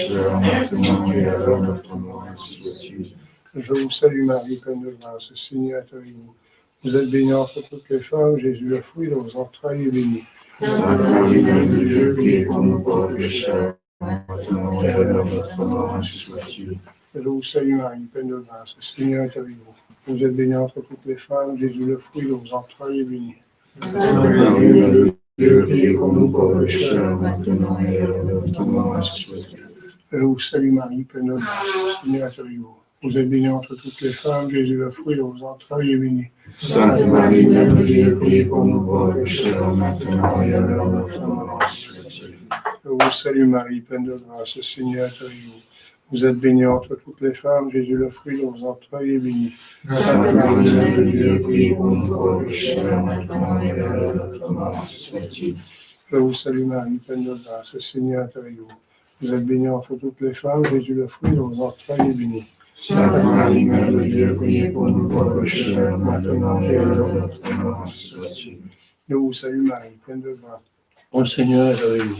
pécheurs, maintenant et à l'heure de notre mort, ainsi soit-il. Je vous salue Marie, pleine de grâce, le Seigneur est avec vous. Vous êtes bénie entre toutes les femmes, Jésus, le fruit de vos entrailles, est béni. Sainte Marie, Mère de Dieu, priez pour nous pauvres pécheurs, maintenant et à l'heure de notre mort, ainsi soit-il. Je vous salue Marie, pleine de grâce, le Seigneur est avec vous. Vous êtes bénie entre toutes les femmes, Jésus, le fruit de vos entrailles, est béni. Sainte Marie, Mère de Dieu, priez pour nous pauvres pécheurs, maintenant et à l'heure de notre mort, ainsi soit-il. Je vous salue Marie, pleine de grâce, le Seigneur est avec vous. Vous êtes bénie entre toutes les femmes, Jésus, le fruit de vos entrailles, est béni. Sainte Marie, Mère de Dieu, priez pour nous pauvres pécheurs, maintenant et à l'heure de notre mort, ainsi soit-il. Je vous salue Marie, pleine de grâce, le Seigneur est avec vous. Vous êtes bénie entre toutes les femmes, Jésus, le fruit de vos entrailles, est béni. Sainte Marie, Mère de Dieu, priez pour nous pauvres pécheurs, maintenant et à l'heure de notre mort, ainsi soit-il. Je vous salue Marie, pleine de grâce, le Seigneur est avec vous. Vous êtes bénie entre toutes les femmes, Jésus, le fruit de vos entrailles, est béni. Sainte Marie, Mère de Dieu, priez pour nous pauvres pécheurs, maintenant et à l'heure de notre mort, ainsi soit-il. Je vous salue Marie, pleine de grâce, le Seigneur est avec vous.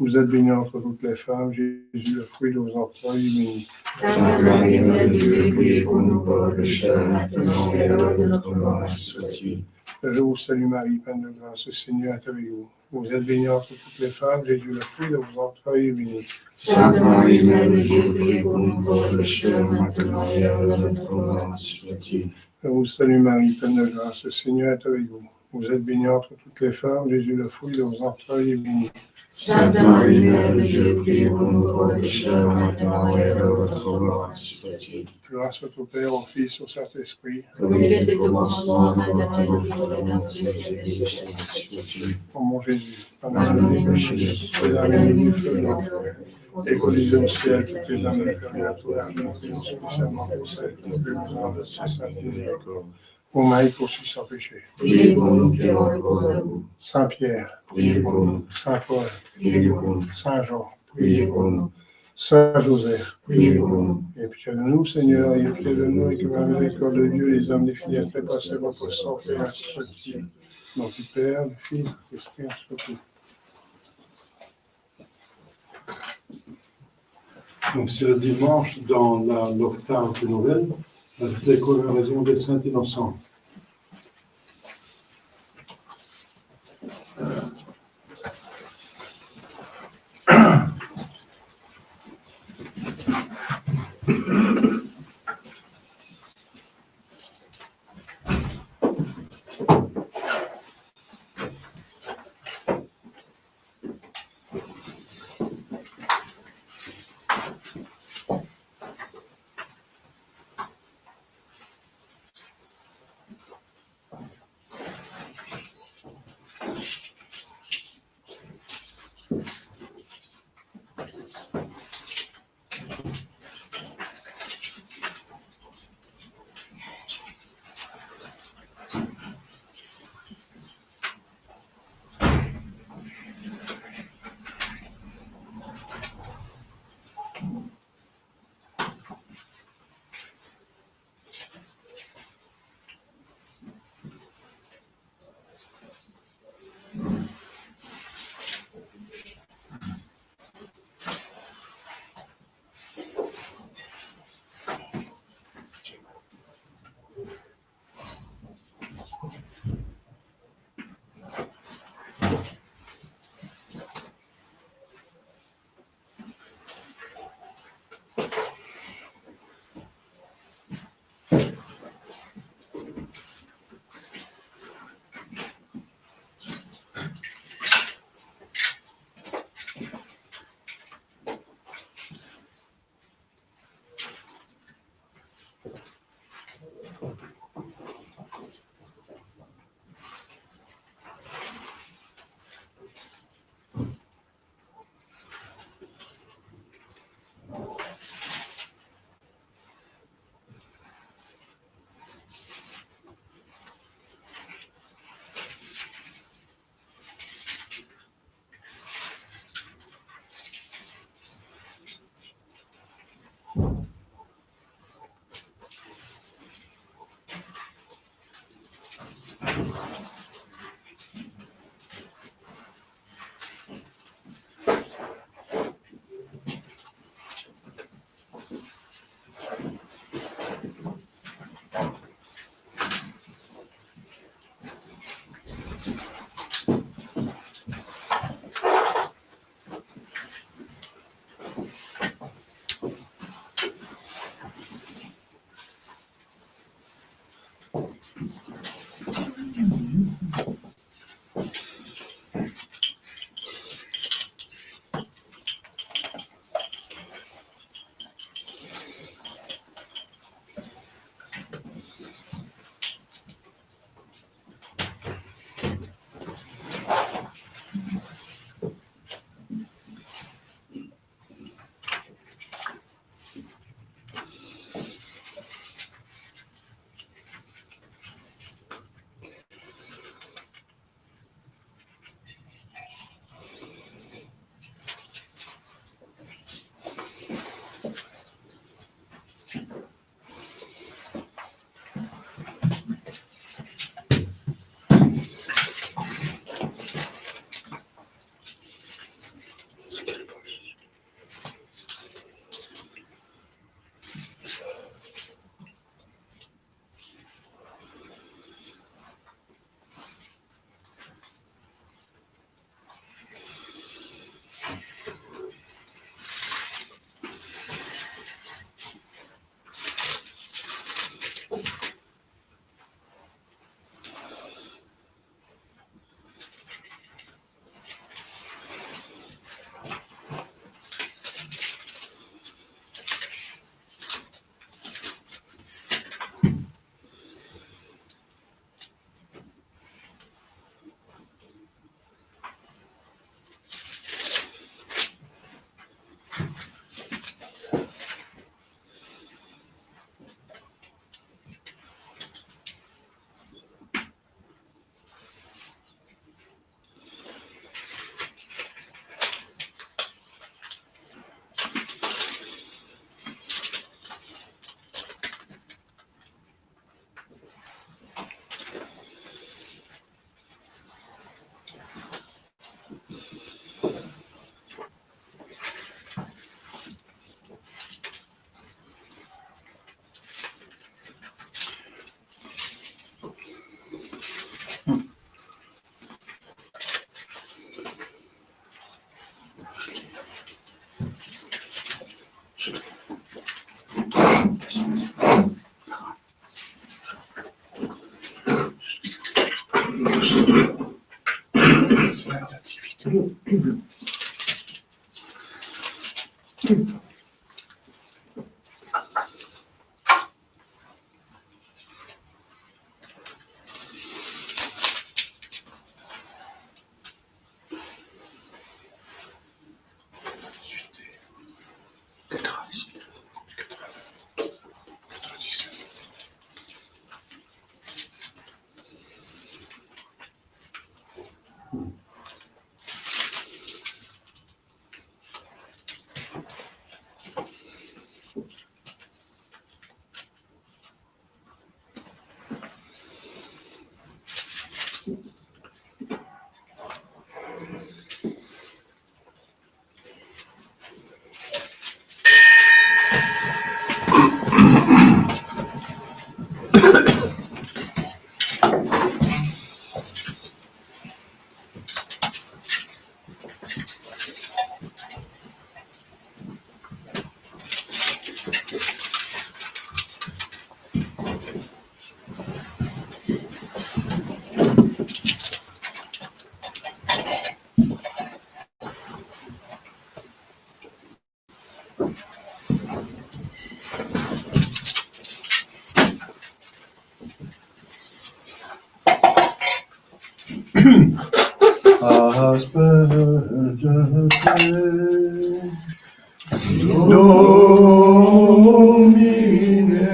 Vous êtes bénie entre toutes les femmes, Jésus, le fruit de vos entrailles, est béni. Sainte Marie, Mère de Dieu, priez pour nous pauvres pécheurs, maintenant et à l'heure de notre mort, ainsi soit-il. Je vous salue Marie, pleine de grâce, le Seigneur est avec vous. Vous êtes bénie entre toutes les femmes, Jésus, le fruit de vos entrailles, est béni. Sainte Marie, Mère de Dieu, priez pour nous pauvres pécheurs, maintenant et à l'heure de notre mort, ainsi soit-il. Je vous salue Marie, pleine de grâce, le Seigneur est avec vous. Vous êtes bénie entre toutes les femmes, Jésus, le fruit de vos entrailles, est béni. Sainte Marie, Mère de Dieu, priez pour nous pauvres pécheurs, maintenant et à l'heure de notre mort, ainsi soit-il. Gloire soit au Père, au Fils, au Saint-Esprit. Comme il était au commencement, maintenant et toujours, et aux siècles des siècles, ainsi soit-il. Ô mon Jésus, Pardonne nos péchés, préservez-nous du feu de l'enfer, et conduisez au ciel toutes les âmes purgatoires, nous prions spécialement pour celles qui ont plus besoin de sa sainte miséricorde. Ô Marie conçue sans péché, priez pour nous qui avons recours à vous. Saint Pierre, Priez pour nous, Saint Paul, priez pour nous, Saint Jean, priez pour nous, Saint Joseph, priez pour nous. et pitié de nous, Seigneur, et pitié de nous, et que par la miséricorde de Dieu, les hommes des fidèles fait passer votre sang, Père indestructible. Nom du Père, du Fils, du Esprit indestructible. Donc c'est le dimanche dans l'octave de Noël, avec les commémorations des Saints Innocents. Domine,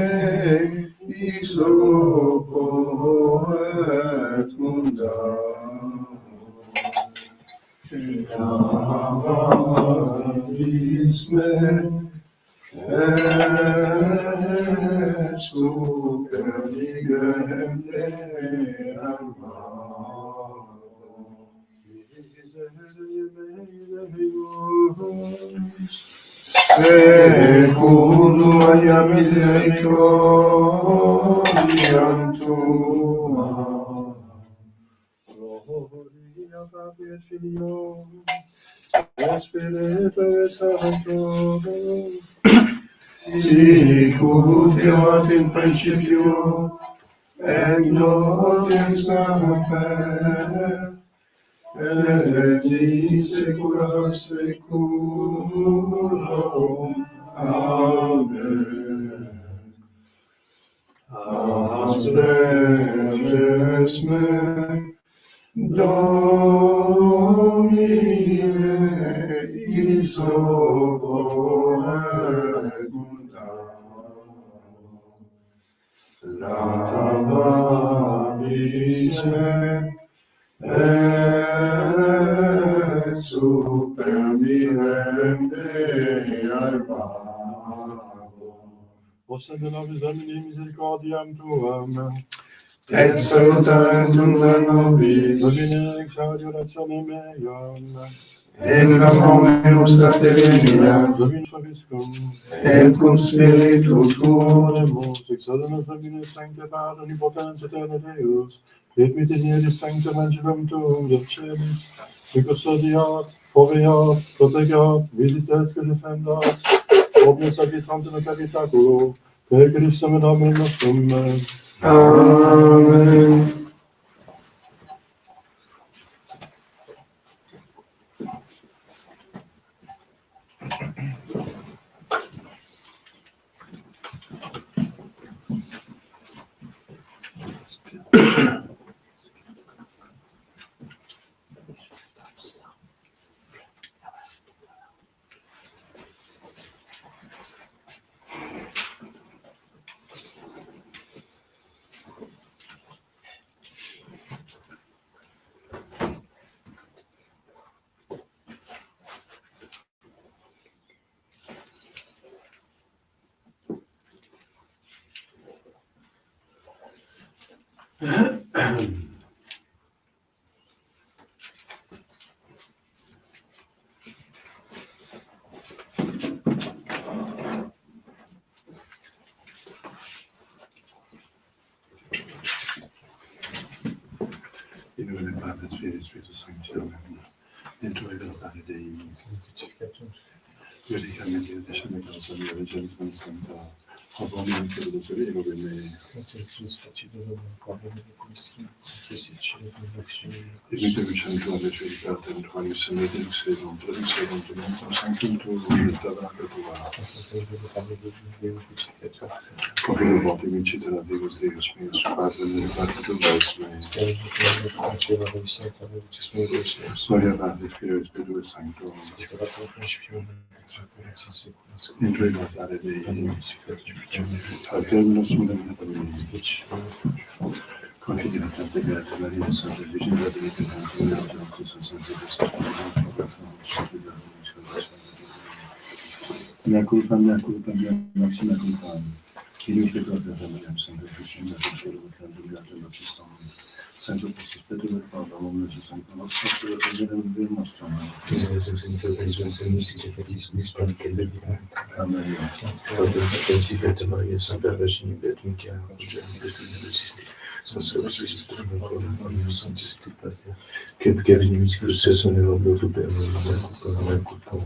isopo et munda, Lavaris me, et super digem de secundum alia misericordiam tua. Gloria Patri et Filio et Spiritui Sancto, Sicut erat in principio, et nunc in semper, et in saecula saeculorum. Amen. Asperges me, Domine, isopo et munda, Lavaris me, et super mirem de albaro. Posse de nobis Domini misericordiam tuam, Et salutantum nobis, Domine ex adiorationem meam, et nunc nostra terenia, Domine suaviscum, et cum spiritu tuo, oremus, exaudamos Domine Sancte Pater, omnipotens aeterna Deus, et misericordis sanctum angelum tuum del celis, qui custodiat, foveat, protegat, visitet, que defendat, omnes habitantes in caritaculo, per Christum in nomine nostrum. Amen. In nome del Padre, del Figlio e dello Spirito Santo. Amen. Dentro il Padre Dei, Giudicamente Dio, descende dalla sua via, Santa, Conforme che lo sapevo che mi Emite Vicentro alle Civitate, Antoine Semete, Luxedon, Traducedon, Tenentum Sanctum Tuum, Tabaca Tua. Copio volte vincite la Deus Deus meus, Padre nel Partito Vesme. Gloria Patri, Filio e Spirito Sancto. Entro guardare dei Fratello Sudam Confidi la Santa Beata Maria Santa Virgine della Vita Tanto Alto Santa Mea culpa, maxima culpa. Filio che proprio da Maria Santa Virgine del cielo che ha durato la città. Santo Sospetto del Padre, l'uomo di Santo nostro, per la preghiera del nostro nome. Amen. Maria, Santa Vergine, Beatum Chiara, che venivi che stesso nel mondo per la culpa,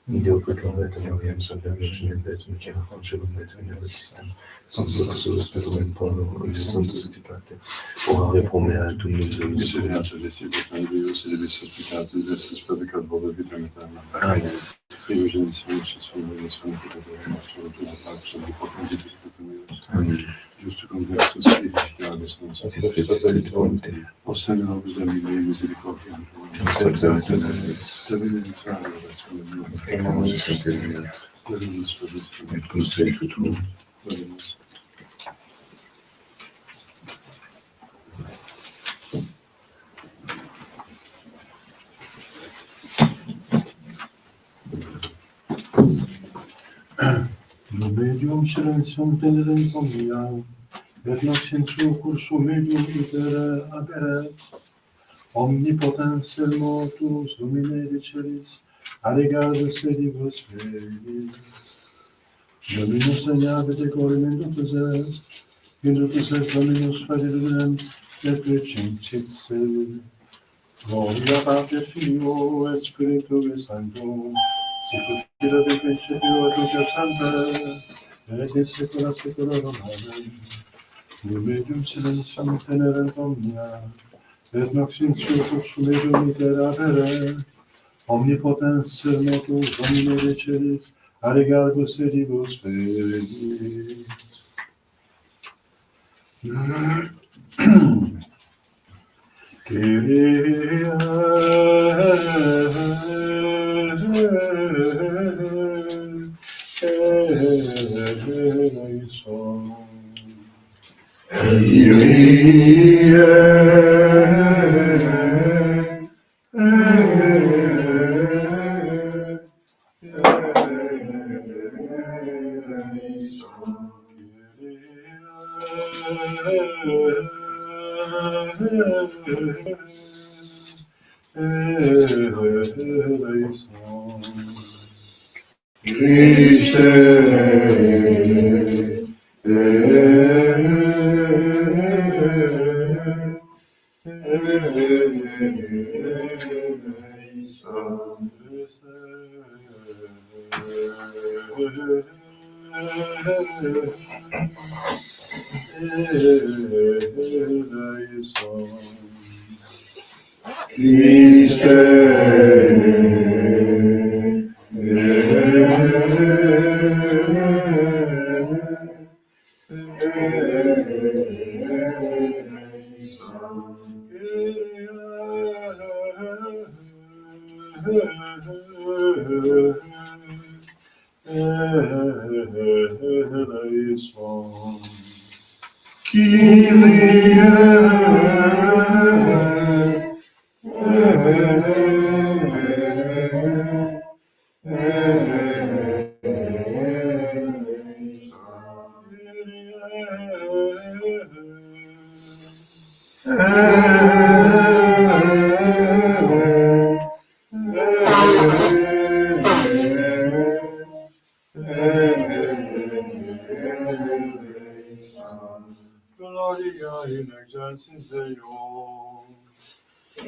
Dio peccato Maria, Santa Vergine, Beatum Chiara, Angelo, Beatum nel sistema, senza la sua spero in polo, il santo stipate, ora promea tu nous Misericordia de Dio, per Dio, se deve sospitare, deve essere peccato, vuole vita eterna. Amen. Io genissimo, se sono io, sono che devo nostro, tu la faccia, di potente di tutto mio. Amen. Giusto converso, spirituale, senza osserva la vita mia, misericordia. Santa Deve iniziare la versione mia. et conseil tout. Medium silenzium tenerentum mea, et nox in suo cursu medium itere aberet. Omnipotens el motus Domine diceris, aregatus edibus veris. Dominus segnave decorum indutus est Dominus fadilem, et precincit se. Gloria Patri Filio et Spiritui Sancto, sicut fiat in principio et nunc et semper, et in saecula saeculorum. Amen. Medium silenzium tenerentum mea, et nox in suo cursu medium itere aberet. Omnipotens el motus Domine diceris, aregatus edibus veris. Kyrie eleison.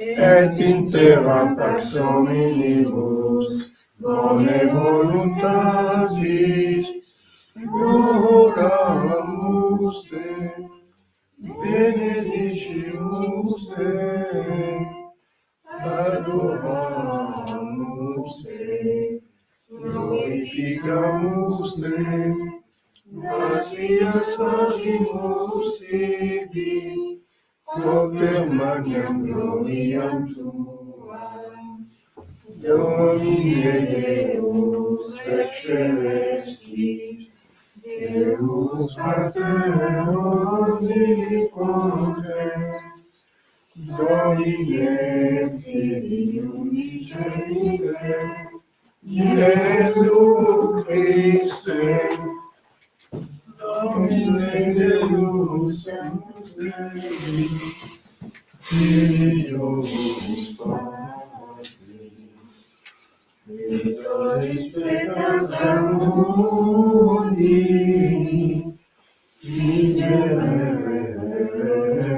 Et in terra pax hominibus, bone voluntatis, exaltimus te, adoramus te, glorificamus te, gratias agimus tibi, quotem magnam gloriam tuam. Domine Deus et celestis, Deus Pater omnipotens, Domine Filii unigenite, Iesu Christe, Domine Deus Sanctus Dei, Filius Patris, Victoris peccata mundi, miserere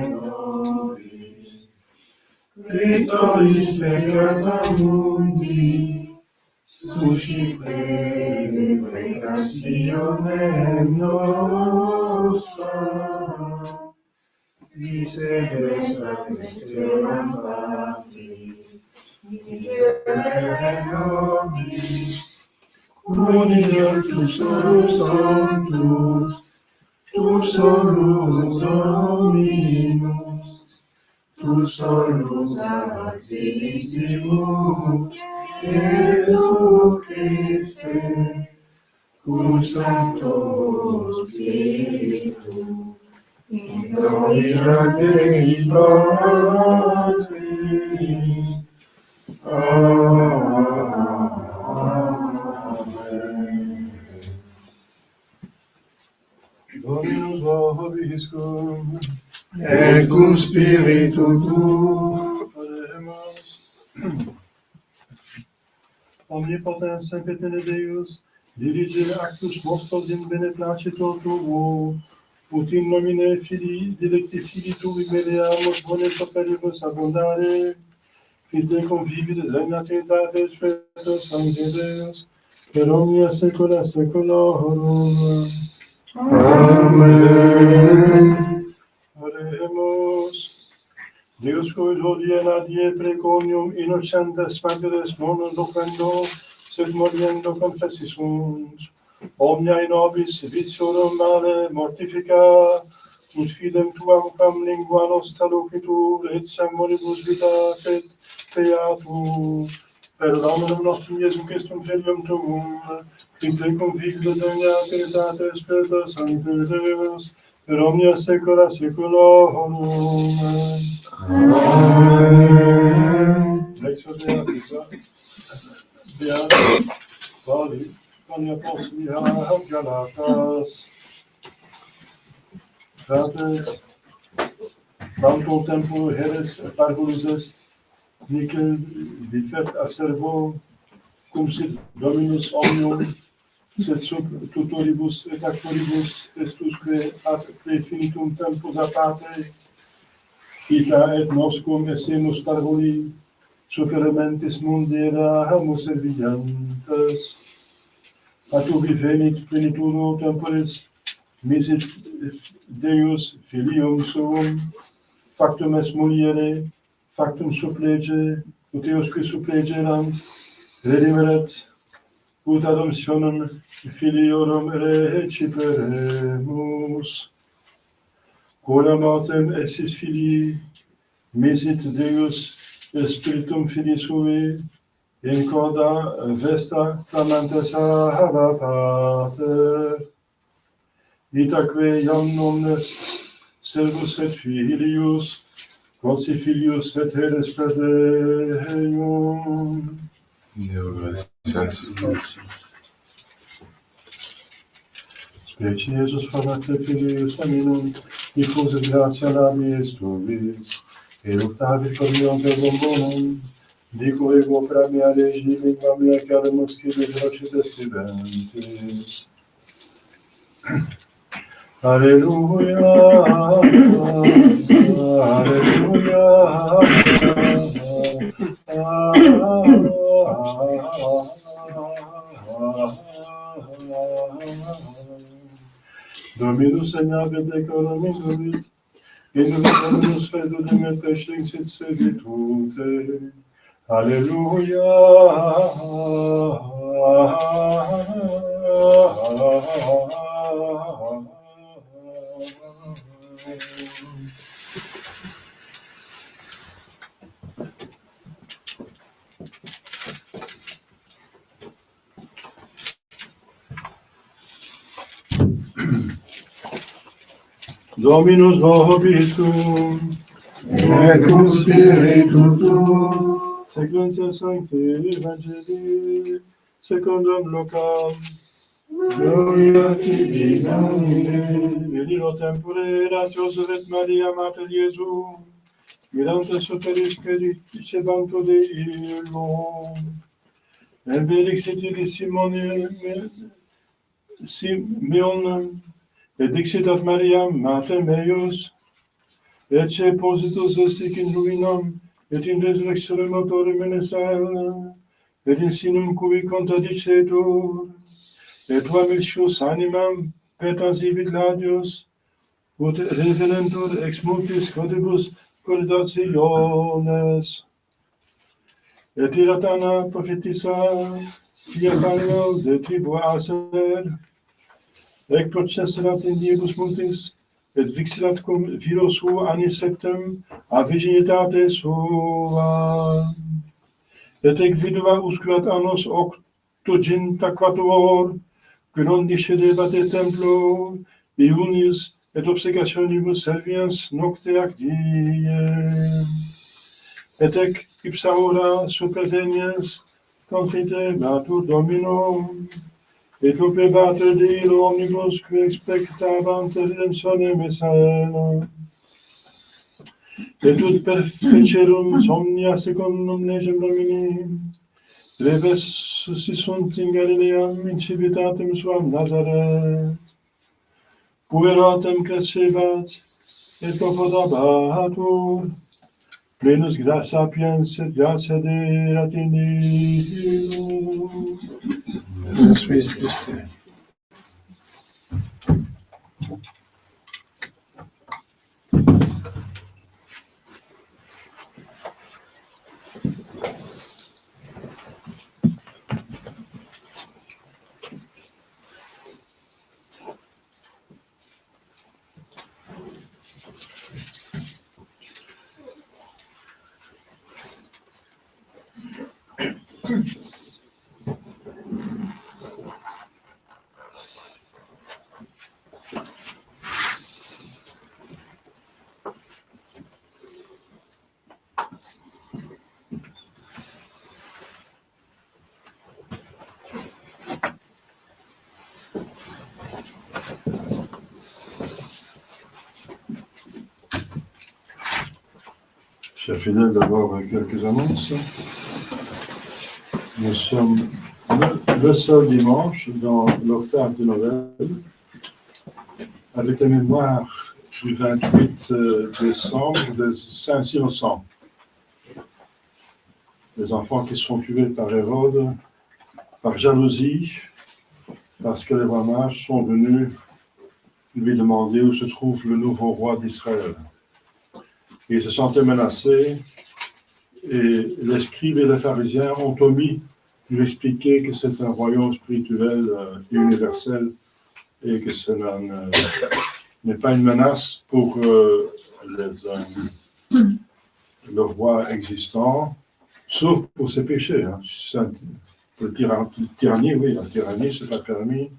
nobis. Victoris peccata mundi, suscite preccationem nostra, miseres sacristium Patris, miserere nobis, unior tu solus sanctus, tu solus Dominus, tu solus Sanctissimus, Iesu Christe, cum Sancto Spiritu, in gloria Dei Patris. Amen. Dominus vobiscum, Et cum spiritu tuo, oremus. Omnipotens sempiterne Deus, dirige actus nostros in beneplacitor tuo, ut in nomine Filii, dilecti Filii Tui meriamus bonem operibus abundare, qui te convivit regna Trinitate Spiritus Sancti Deus, per omnia saecula saeculorum. Amen. Oremus. Deus quod hodie in adie preconium innocentes magres non docendo, sed moriendo confessisunt. Omnia in nobis viciorum male mortifica, ut fidem tuam quam lingua nostra locitur, et sanguinibus vita fet beatur. Per Dominum nostrum Iesum Christum Filium Tuum, qui te convivit regna Trinitate Spiritus Sancti Deus, per omnia saecula saeculorum. Amen. Lectio Beatica, Pali, Apostoli Galatas. Fratres, tanto tempo heres parvulus est, nicel differt acervo, cum sit Dominus omnium, sed sub tutoribus et actoribus estusque ad prefinitum tempus aparte, ita et noscum essemus parvuli, superamentis mundera hamus serviantes. At ubi venit plenitudo temporis, misit Deus filium suum, factum est muliere, factum supplege, ut eosque supplegerant, redimeret, ut adoptionem filiorum reciperemus. Quoram autem essis filii, misit Deus spiritum filii sui, in coda vesta clamantes Abba Pater. Itaque iam omnes servus et filius, quodsi filius et heres per Deum. Deo gratias. Specie Iesus fornate filius aminum, diffusus gratia labis tuis, eructavit conium per bonum, dico ego per mea regi, lingua mea caramus cide velocites scribentis. Alleluia, alleluia, Dominus segnavit decorum induit, Genus fedele de péché, c'est servitude. Alléluia. Dominus vobiscum, Et cum spiritu tuo, sequentia sancti evangelii, secundum Lucam, gloria tibi Domine. Veniro tempore ratios et Maria Mater Iesu, mirante superis cedicebanto de illum, et benedictit Simeon, et dixitat Maria Mater meius, et ce positus estic in ruinam, et in resurrectione motorem menesal, et in sinum cui contradicetur, et tuam ixus animam petas ibit ladios, ut revenentur ex multis codibus cordationes. Et Iratana prophetissa, fia Phanuel de tribu Aser, ec processerat in diebus multis, et vixilat cum viro suo annis septem a virginitate sua. Et ec vidua uscuat annos octogintaquator, que non discedebat de templo, iunis et obsecationibus serviens nocte ac diem. Et ec ipsa hora superveniens confitebatur Domino, et opebatur de illo omnibus qui expectabant redemptionem aeterna. Et ut perfecerum somnia secundum legem Domini, breves suscisunt in Galileam incivitatem suam Nazaret, pueratem crescebat, et confortabatur, plenus sapiens et gratia derat in illum. Je suis Christ. Chers fidèles, d'abord quelques annonces. Nous sommes le seul dimanche dans l'octave de Noël, avec la mémoire du 28 décembre de Saint-Innocent. Les enfants qui sont tués par Hérode, par jalousie, parce que les rois mages sont venus lui demander où se trouve le nouveau roi d'Israël. Ils se sentaient menacés et les scribes et les pharisiens ont omis de lui expliquer que c'est un royaume spirituel et universel et que ce n'est pas une menace pour le roi existant, sauf pour ses péchés. Hein. Pour la tyrannie, oui, la tyrannie, c'est pas permis,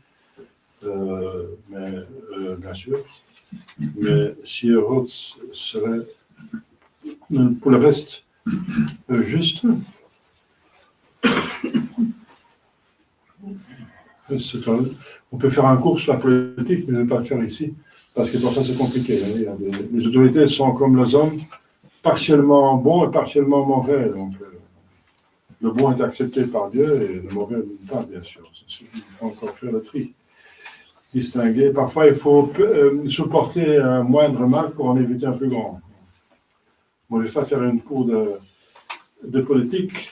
bien sûr. Mais si Hérode serait, pour le reste, juste, on peut faire un cours sur la politique, mais je ne vais pas le faire ici, parce que parfois c'est compliqué. Hein. Les autorités sont comme les hommes, partiellement bons et partiellement mauvais. Donc, le bon est accepté par Dieu et le mauvais pas, bien sûr. Il faut encore faire le tri, distinguer. Parfois, il faut supporter un moindre mal pour en éviter un plus grand. Bon, je vais pas faire une cours de politique.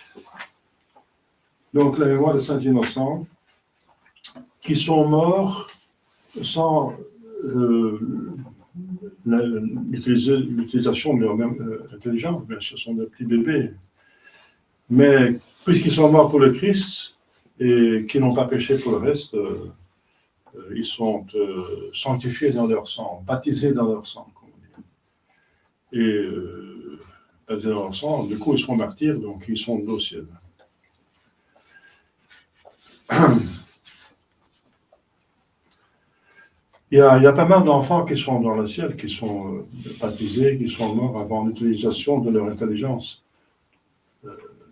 Donc, la mémoire de Saint-Innocent, qui sont morts sans l'utilisation de leur même intelligence, bien sûr, ce sont des petits bébés. Mais puisqu'ils sont morts pour le Christ et qu'ils n'ont pas péché pour le reste, ils sont sanctifiés dans leur sang, baptisés dans leur sang, comme on dit. Et baptisés dans leur sang, du coup, ils seront martyrs, donc ils sont au ciel. Il y a pas mal d'enfants qui sont dans le ciel, qui sont baptisés, qui sont morts avant l'utilisation de leur intelligence.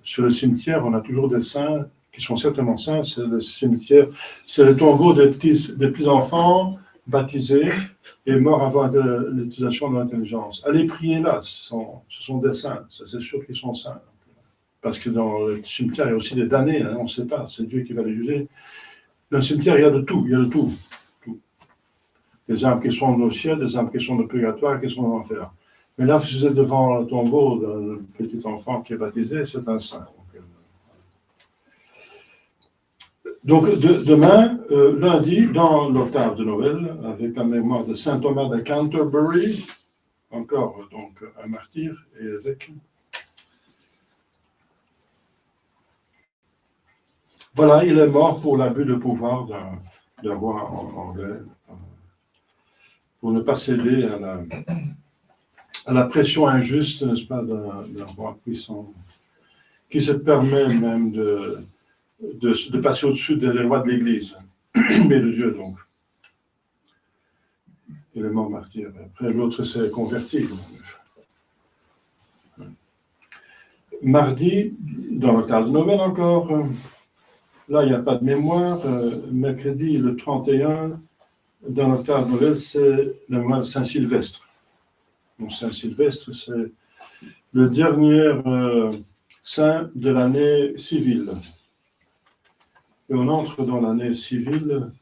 Sur le cimetière, on a toujours des saints qui sont certainement saints. C'est le cimetière, c'est le tombeau des petits enfants baptisés et morts avant l'utilisation de l'intelligence. Allez prier là, ce sont des saints, ça c'est sûr qu'ils sont saints. Parce que dans le cimetière, il y a aussi des damnés, hein, on ne sait pas, c'est Dieu qui va les juger. Dans le cimetière, il y a de tout, tout. Des âmes qui sont au ciel, des âmes qui sont au purgatoire, qui sont en enfer. Mais là, si vous êtes devant le tombeau d'un petit enfant qui est baptisé, c'est un saint. Donc demain, lundi, dans l'octave de Noël, avec la mémoire de saint Thomas de Canterbury, encore donc un martyr et évêque. Voilà, il est mort pour l'abus de pouvoir d'un roi anglais, pour ne pas céder à la pression injuste, n'est-ce pas, d'un roi puissant, qui se permet même de passer au-dessus des lois de l'Église, mais de Dieu donc. Il est mort martyr. Après, l'autre s'est converti. Mardi, dans l'octave de Noël encore, là, il n'y a pas de mémoire. Mercredi, le 31, dans l'octave de Noël, c'est le mois de Saint-Sylvestre. Donc, Saint-Sylvestre, c'est le dernier saint de l'année civile. Et on entre dans l'année civile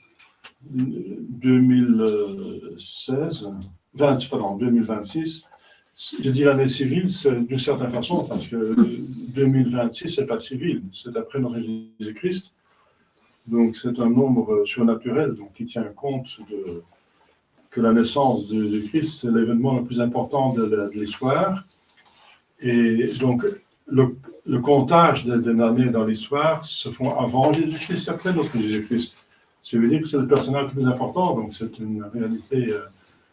2026. Je dis l'année civile, c'est d'une certaine façon, parce que 2026, c'est pas civil, c'est après notre Jésus-Christ. Donc, c'est un nombre surnaturel, donc qui tient compte que la naissance de Christ, c'est l'événement le plus important de l'histoire. Et donc, le comptage des années dans l'histoire se font avant Jésus-Christ et après notre Jésus-Christ. Ça veut dire que c'est le personnage le plus important, donc c'est une réalité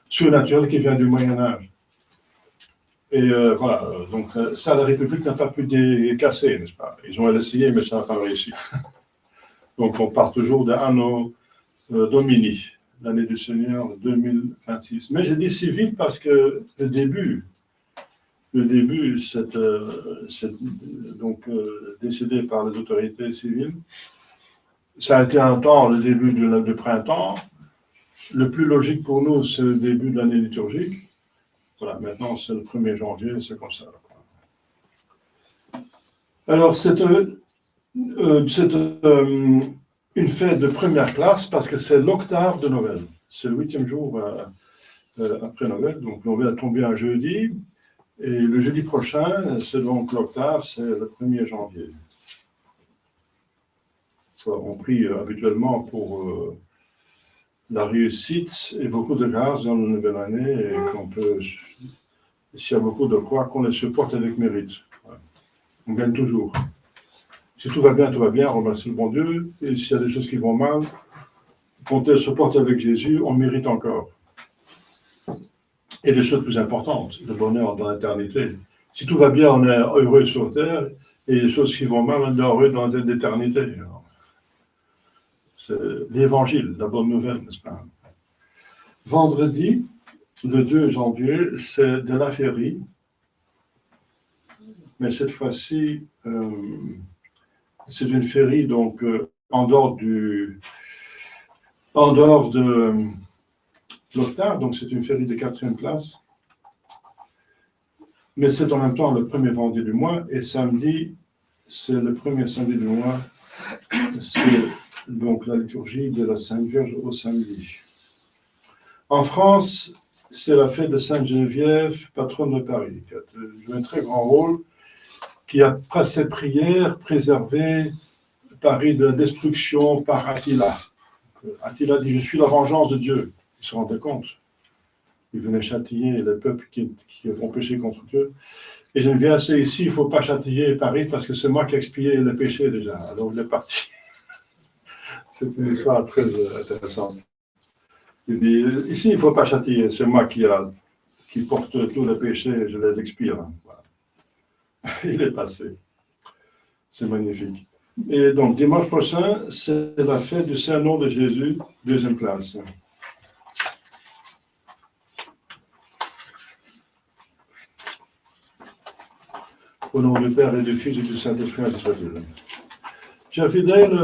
surnaturelle qui vient du Moyen-Âge. Et voilà, donc ça, la République n'a pas pu casser, n'est-ce pas? Ils ont essayé, mais ça n'a pas réussi. Donc on part toujours de Anno Domini, l'année du Seigneur 2026. Mais j'ai dit civil parce que le début, c'est donc décidé par les autorités civiles. Ça a été un temps, le début du printemps. Le plus logique pour nous, c'est le début de l'année liturgique. Voilà, maintenant c'est le 1er janvier, c'est comme ça. Alors, c'est une fête de première classe parce que c'est l'octave de Noël. C'est le 8e jour après Noël, donc Noël a tombé un jeudi. Et le jeudi prochain, c'est donc l'octave, c'est le 1er janvier. On prie habituellement pour la réussite et beaucoup de grâce dans la nouvelle année et qu'on peut, s'il y a beaucoup de croix, qu'on les supporte avec mérite. On gagne toujours. Si tout va bien, on remercie le bon Dieu. Et s'il y a des choses qui vont mal, quand on se porte avec Jésus, on mérite encore. Et des choses plus importantes, le bonheur dans l'éternité. Si tout va bien, on est heureux sur terre, et les choses qui vont mal, on est heureux dans l'éternité. C'est l'évangile, la bonne nouvelle, n'est-ce pas? Vendredi, le 2 janvier, c'est de la féerie, mais cette fois-ci, c'est une féerie donc en dehors de l'octave, donc c'est une féerie de 4e classe, mais c'est en même temps le premier vendredi du mois, et samedi, c'est le premier samedi du mois, c'est donc la liturgie de la Sainte Vierge au samedi. En France, c'est la fête de Sainte Geneviève, patronne de Paris, qui a joué un très grand rôle, qui a, après cette prière, préservé Paris de la destruction par Attila. Attila dit « Je suis la vengeance de Dieu ». Il se rendait compte. Il venait châtier le peuple qui ont péché contre Dieu. Et je viens assez ici, il ne faut pas châtier Paris parce que c'est moi qui ai expié le péché déjà. Alors il est parti. C'est une histoire très intéressante. Il dit, ici, il ne faut pas châtier, c'est moi qui porte tout le péché, je les expire. Voilà. Il est passé. C'est magnifique. Et donc, dimanche prochain, c'est la fête du Saint-Nom de Jésus, deuxième classe. Au nom du Père et du Fils et du Saint-Esprit, chers fidèles,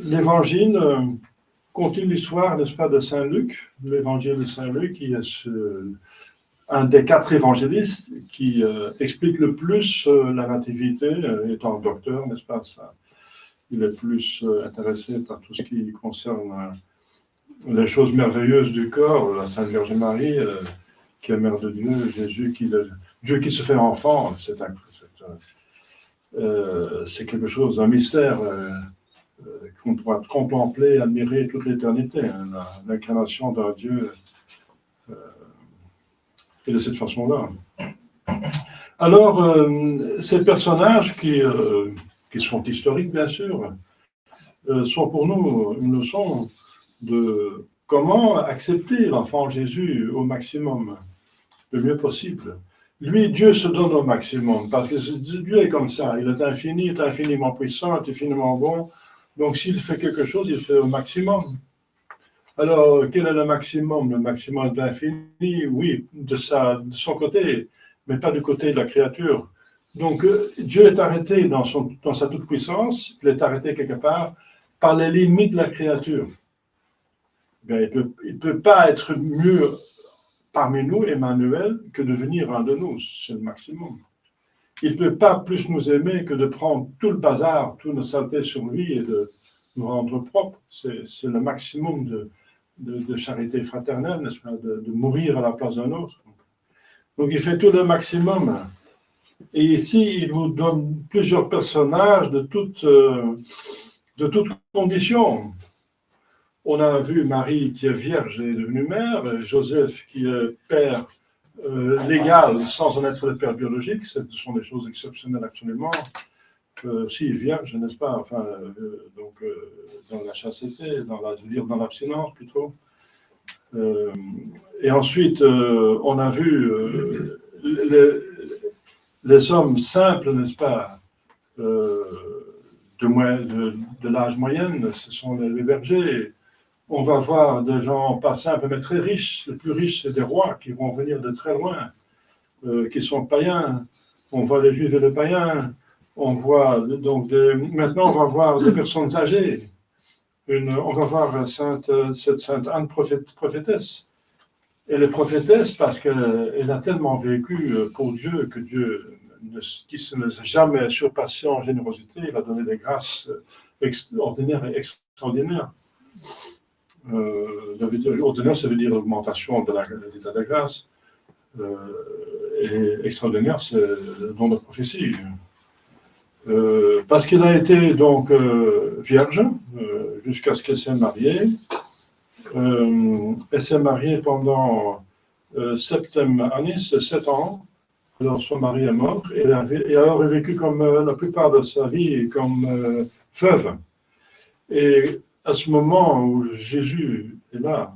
l'Évangile continue l'histoire, n'est-ce pas, de Saint Luc, l'Évangile de Saint Luc, qui est un des 4 évangélistes qui explique le plus la nativité, étant docteur, n'est-ce pas, ça, il est plus intéressé par tout ce qui concerne les choses merveilleuses du corps, la Sainte Vierge Marie, qui est Mère de Dieu, Jésus, Dieu qui se fait enfant, c'est quelque chose, un mystère qu'on pourra contempler, admirer toute l'éternité, hein, l'incarnation d'un Dieu et de cette façon-là. Alors, ces personnages qui sont historiques, bien sûr, sont pour nous une leçon de comment accepter l'enfant Jésus au maximum, le mieux possible. Lui, Dieu se donne au maximum, parce que Dieu est comme ça, il est infini, il est infiniment puissant, il est infiniment bon, donc s'il fait quelque chose, il fait au maximum. Alors, quel est le maximum? Le maximum de l'infini, oui, de son côté, mais pas du côté de la créature. Donc, Dieu est arrêté dans sa toute-puissance, il est arrêté quelque part par les limites de la créature. Bien, il ne peut pas être mieux parmi nous, Emmanuel, que de venir un de nous, c'est le maximum. Il ne peut pas plus nous aimer que de prendre tout le bazar, toutes nos saletés sur lui et de nous rendre propres. C'est le maximum de charité fraternelle, n'est-ce pas, de mourir à la place d'un autre. Donc il fait tout le maximum. Et ici, il nous donne plusieurs personnages de toutes conditions. On a vu Marie qui est vierge et devenue mère, Joseph qui est père légal sans en être le père biologique, ce sont des choses exceptionnelles absolument. Si, vierge, n'est-ce pas, enfin, dans la chasteté, dans l'abstinence plutôt. Et ensuite, on a vu les hommes simples, n'est-ce pas, de l'âge moyen, ce sont les bergers. On va voir des gens pas simples, mais très riches. Les plus riches, c'est des rois qui vont venir de très loin, qui sont païens. On voit les juifs et les païens. On voit donc maintenant, on va voir des personnes âgées. On va voir cette sainte Anne prophétesse. Elle est prophétesse parce qu'elle a tellement vécu pour Dieu que Dieu, qui ne s'est jamais surpassé en générosité, il a donné des grâces ordinaires et extraordinaires. Ordinaire, ça veut dire l'augmentation de l'état de grâce. Et extraordinaire, c'est le don de prophétie. Parce qu'il a été donc vierge jusqu'à ce qu'elle s'est mariée. Elle s'est mariée pendant 7 ans. Alors son mari est mort et alors elle a vécu comme la plupart de sa vie comme veuve. Et à ce moment où Jésus est là,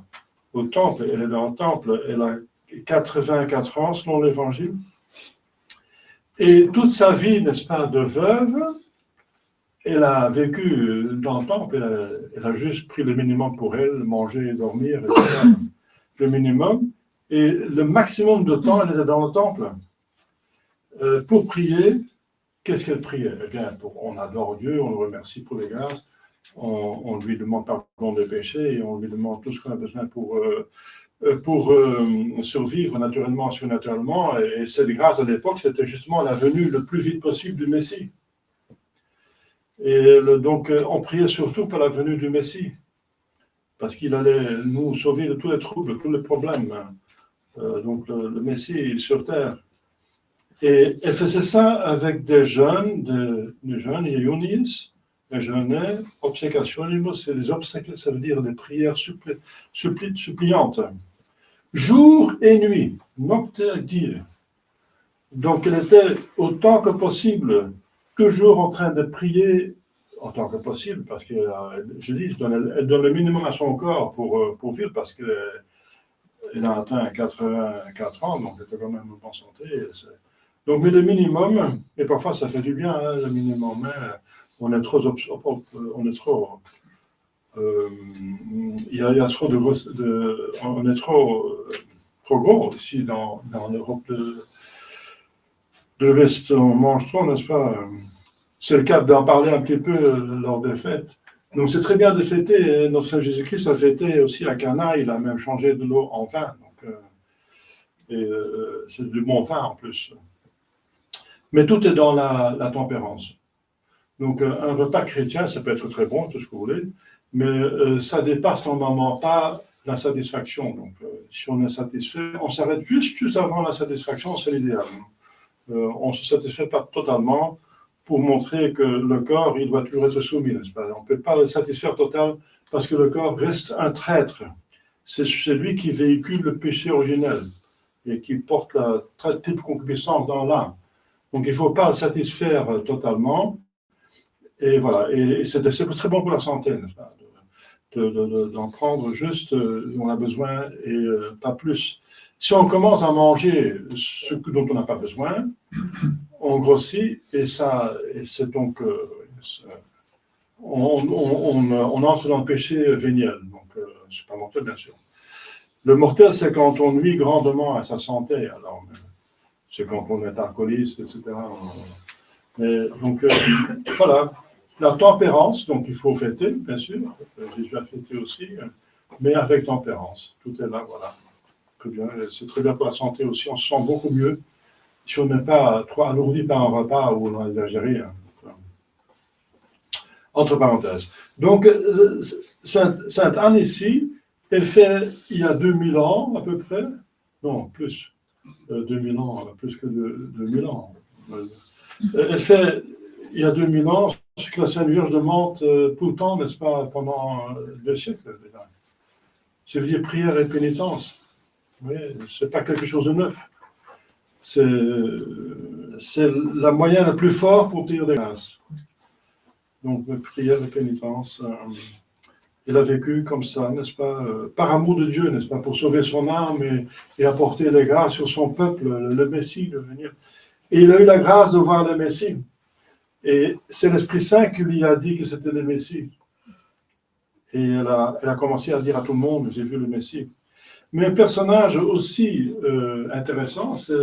au temple, elle est dans le temple, elle a 84 ans selon l'Évangile. Et toute sa vie, n'est-ce pas, de veuve, elle a vécu dans le temple, elle a juste pris le minimum pour elle, manger, dormir, etc. Le minimum. Et le maximum de temps, elle était dans le temple. Pour prier, qu'est-ce qu'elle priait? Eh bien, on adore Dieu, on le remercie pour les grâces. On lui demande pardon des péchés et on lui demande tout ce qu'on a besoin pour survivre naturellement, surnaturellement. Et cette grâce à l'époque, c'était justement la venue le plus vite possible du Messie. Et donc, on priait surtout pour la venue du Messie, parce qu'il allait nous sauver de tous les troubles, tous les problèmes. Donc, le Messie sur terre. Et elle faisait ça avec des jeunes, Ionis. Les jeûnais, obsécationibus, c'est les obsèques, ça veut dire des prières suppliantes. jour et nuit, nocte dire. Donc elle était autant que possible, toujours en train de prier autant que possible, parce que, je dis, elle donne le minimum à son corps pour vivre, parce qu'elle a atteint 84 ans, donc elle était quand même en bonne santé. Donc, mais le minimum, et parfois ça fait du bien, hein, le minimum, hein, on est trop, il y a trop on est trop gros ici dans l'Europe de l'Ouest, on mange trop, n'est-ce pas? C'est le cas d'en parler un petit peu lors des fêtes. Donc c'est très bien de fêter. Notre Seigneur Jésus-Christ a fêté aussi à Cana, il a même changé de l'eau en vin. Donc, c'est du bon vin en plus. Mais tout est dans la tempérance. Donc un repas chrétien, ça peut être très bon, tout ce que vous voulez, mais ça dépasse normalement pas la satisfaction. Donc si on est satisfait, on s'arrête juste avant la satisfaction, c'est l'idéal. On ne se satisfait pas totalement pour montrer que le corps, il doit toujours être soumis, n'est-ce pas? On ne peut pas le satisfaire total parce que le corps reste un traître. C'est lui qui véhicule le péché originel et qui porte la triple concupiscence dans l'âme. Donc il ne faut pas le satisfaire totalement. Et voilà, et c'est très bon pour la santé, n'est-ce pas? D'en prendre juste, on a besoin et pas plus. Si on commence à manger ce dont on n'a pas besoin, on grossit et c'est donc on entre dans le péché véniel. Donc c'est pas mortel bien sûr. Le mortel, c'est quand on nuit grandement à sa santé. Alors c'est quand on est alcooliste, etc. Mais donc voilà. La tempérance, donc il faut fêter, bien sûr. Jésus a fêté aussi, mais avec tempérance. Tout est là, voilà. Très bien. C'est très bien pour la santé aussi. On se sent beaucoup mieux si on n'est pas trop alourdi par un repas où on a exagéré. Entre parenthèses. Donc, Sainte Anne ici, elle fait, il y a 2000 ans à peu près, non, plus, 2000 ans, plus que 2000 ans. Elle fait, il y a 2000 ans, ce que la Sainte Vierge demande tout le temps, n'est-ce pas, pendant 2 siècles. C'est dire prière et pénitence. Oui, ce n'est pas quelque chose de neuf. C'est la moyen le plus fort pour obtenir des grâces. Donc, prière et pénitence. Il a vécu comme ça, n'est-ce pas, par amour de Dieu, n'est-ce pas, pour sauver son âme et apporter les grâces sur son peuple, le Messie de venir. Et il a eu la grâce de voir le Messie. Et c'est l'Esprit Saint qui lui a dit que c'était le Messie. Et elle a commencé à dire à tout le monde, j'ai vu le Messie. Mais un personnage aussi intéressant, c'est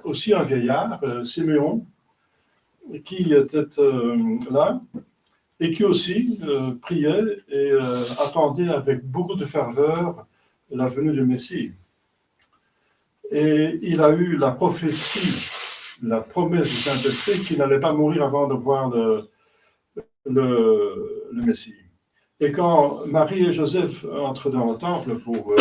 aussi un vieillard, Siméon, qui était là, et qui aussi priait et attendait avec beaucoup de ferveur la venue du Messie. Et il a eu la prophétie, la promesse du Saint-Esprit qu'il n'allait pas mourir avant de voir le Messie. Et quand Marie et Joseph entrent dans le temple pour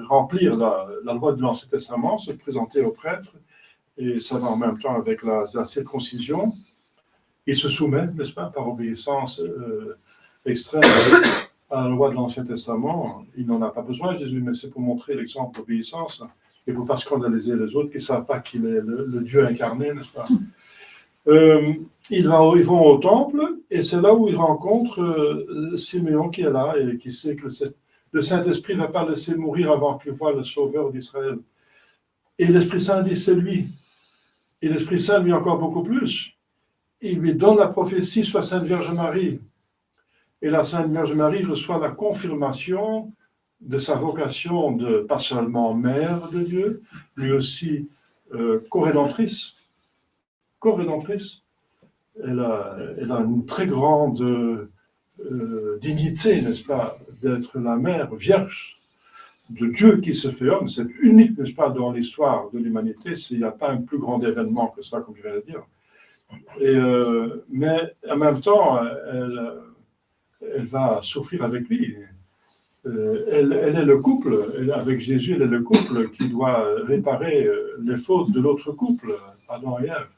remplir la loi de l'Ancien Testament, se présenter au prêtre, et ça va en même temps avec la circoncision, ils se soumettent, n'est-ce pas, par obéissance extrême à la loi de l'Ancien Testament. Il n'en a pas besoin, Jésus, mais c'est pour montrer l'exemple d'obéissance et pour ne pas scandaliser les autres qui ne savent pas qu'il est le Dieu incarné, n'est-ce pas? Ils vont au temple et c'est là où ils rencontrent Siméon qui est là et qui sait que le Saint-Esprit ne va pas laisser mourir avant qu'il voit le Sauveur d'Israël. Et l'Esprit Saint dit c'est lui. Et l'Esprit Saint lui encore beaucoup plus. Il lui donne la prophétie sur la Sainte Vierge Marie. Et la Sainte Vierge Marie reçoit la confirmation de sa vocation de pas seulement mère de Dieu, mais aussi co-rédemptrice. Co-rédemptrice. Elle a une très grande dignité, n'est-ce pas, d'être la mère vierge de Dieu qui se fait homme. C'est unique, n'est-ce pas, dans l'histoire de l'humanité. Il n'y a pas un plus grand événement que ça, comme je viens de dire. Mais en même temps, elle va souffrir avec lui. Elle est le couple, avec Jésus, elle est le couple qui doit réparer les fautes de l'autre couple, Adam et Ève.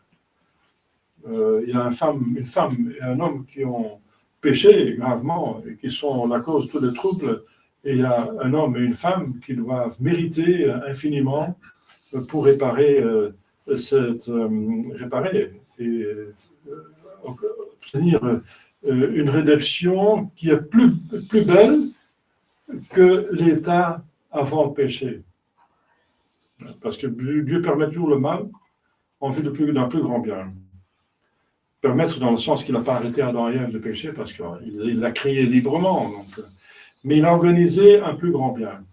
Il y a une femme et un homme qui ont péché gravement et qui sont la cause de tous les troubles. Et il y a un homme et une femme qui doivent mériter infiniment pour réparer et obtenir une rédemption qui est plus belle que l'état avant le péché. Parce que Dieu permet toujours le mal en vue d'un plus grand bien. Permettre dans le sens qu'il n'a pas arrêté Adam et Ève de pécher parce qu'il l'a créé librement. Donc, mais il a organisé un plus grand bien.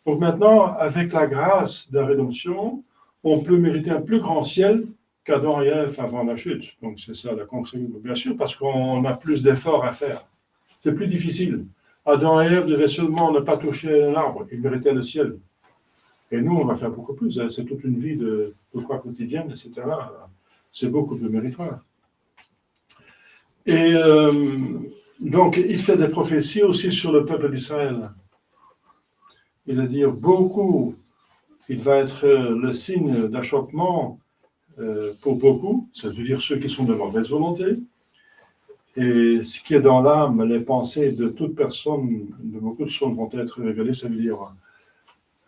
Donc maintenant, avec la grâce de la rédemption, on peut mériter un plus grand ciel qu'Adam et Ève avant la chute. Donc c'est ça la conséquence, bien sûr, parce qu'on a plus d'efforts à faire. C'est plus difficile. Adam et Ève devaient seulement ne pas toucher l'arbre, ils méritaient le ciel. Et nous, on va faire beaucoup plus. C'est toute une vie de foi quotidienne, etc. C'est beaucoup plus méritoire. Et donc, il fait des prophéties aussi sur le peuple d'Israël. Il va dire beaucoup, il va être le signe d'achoppement pour beaucoup, ça veut dire ceux qui sont de mauvaise volonté. Et ce qui est dans l'âme, les pensées de toute personne, de beaucoup de personnes vont être révélées, ça veut dire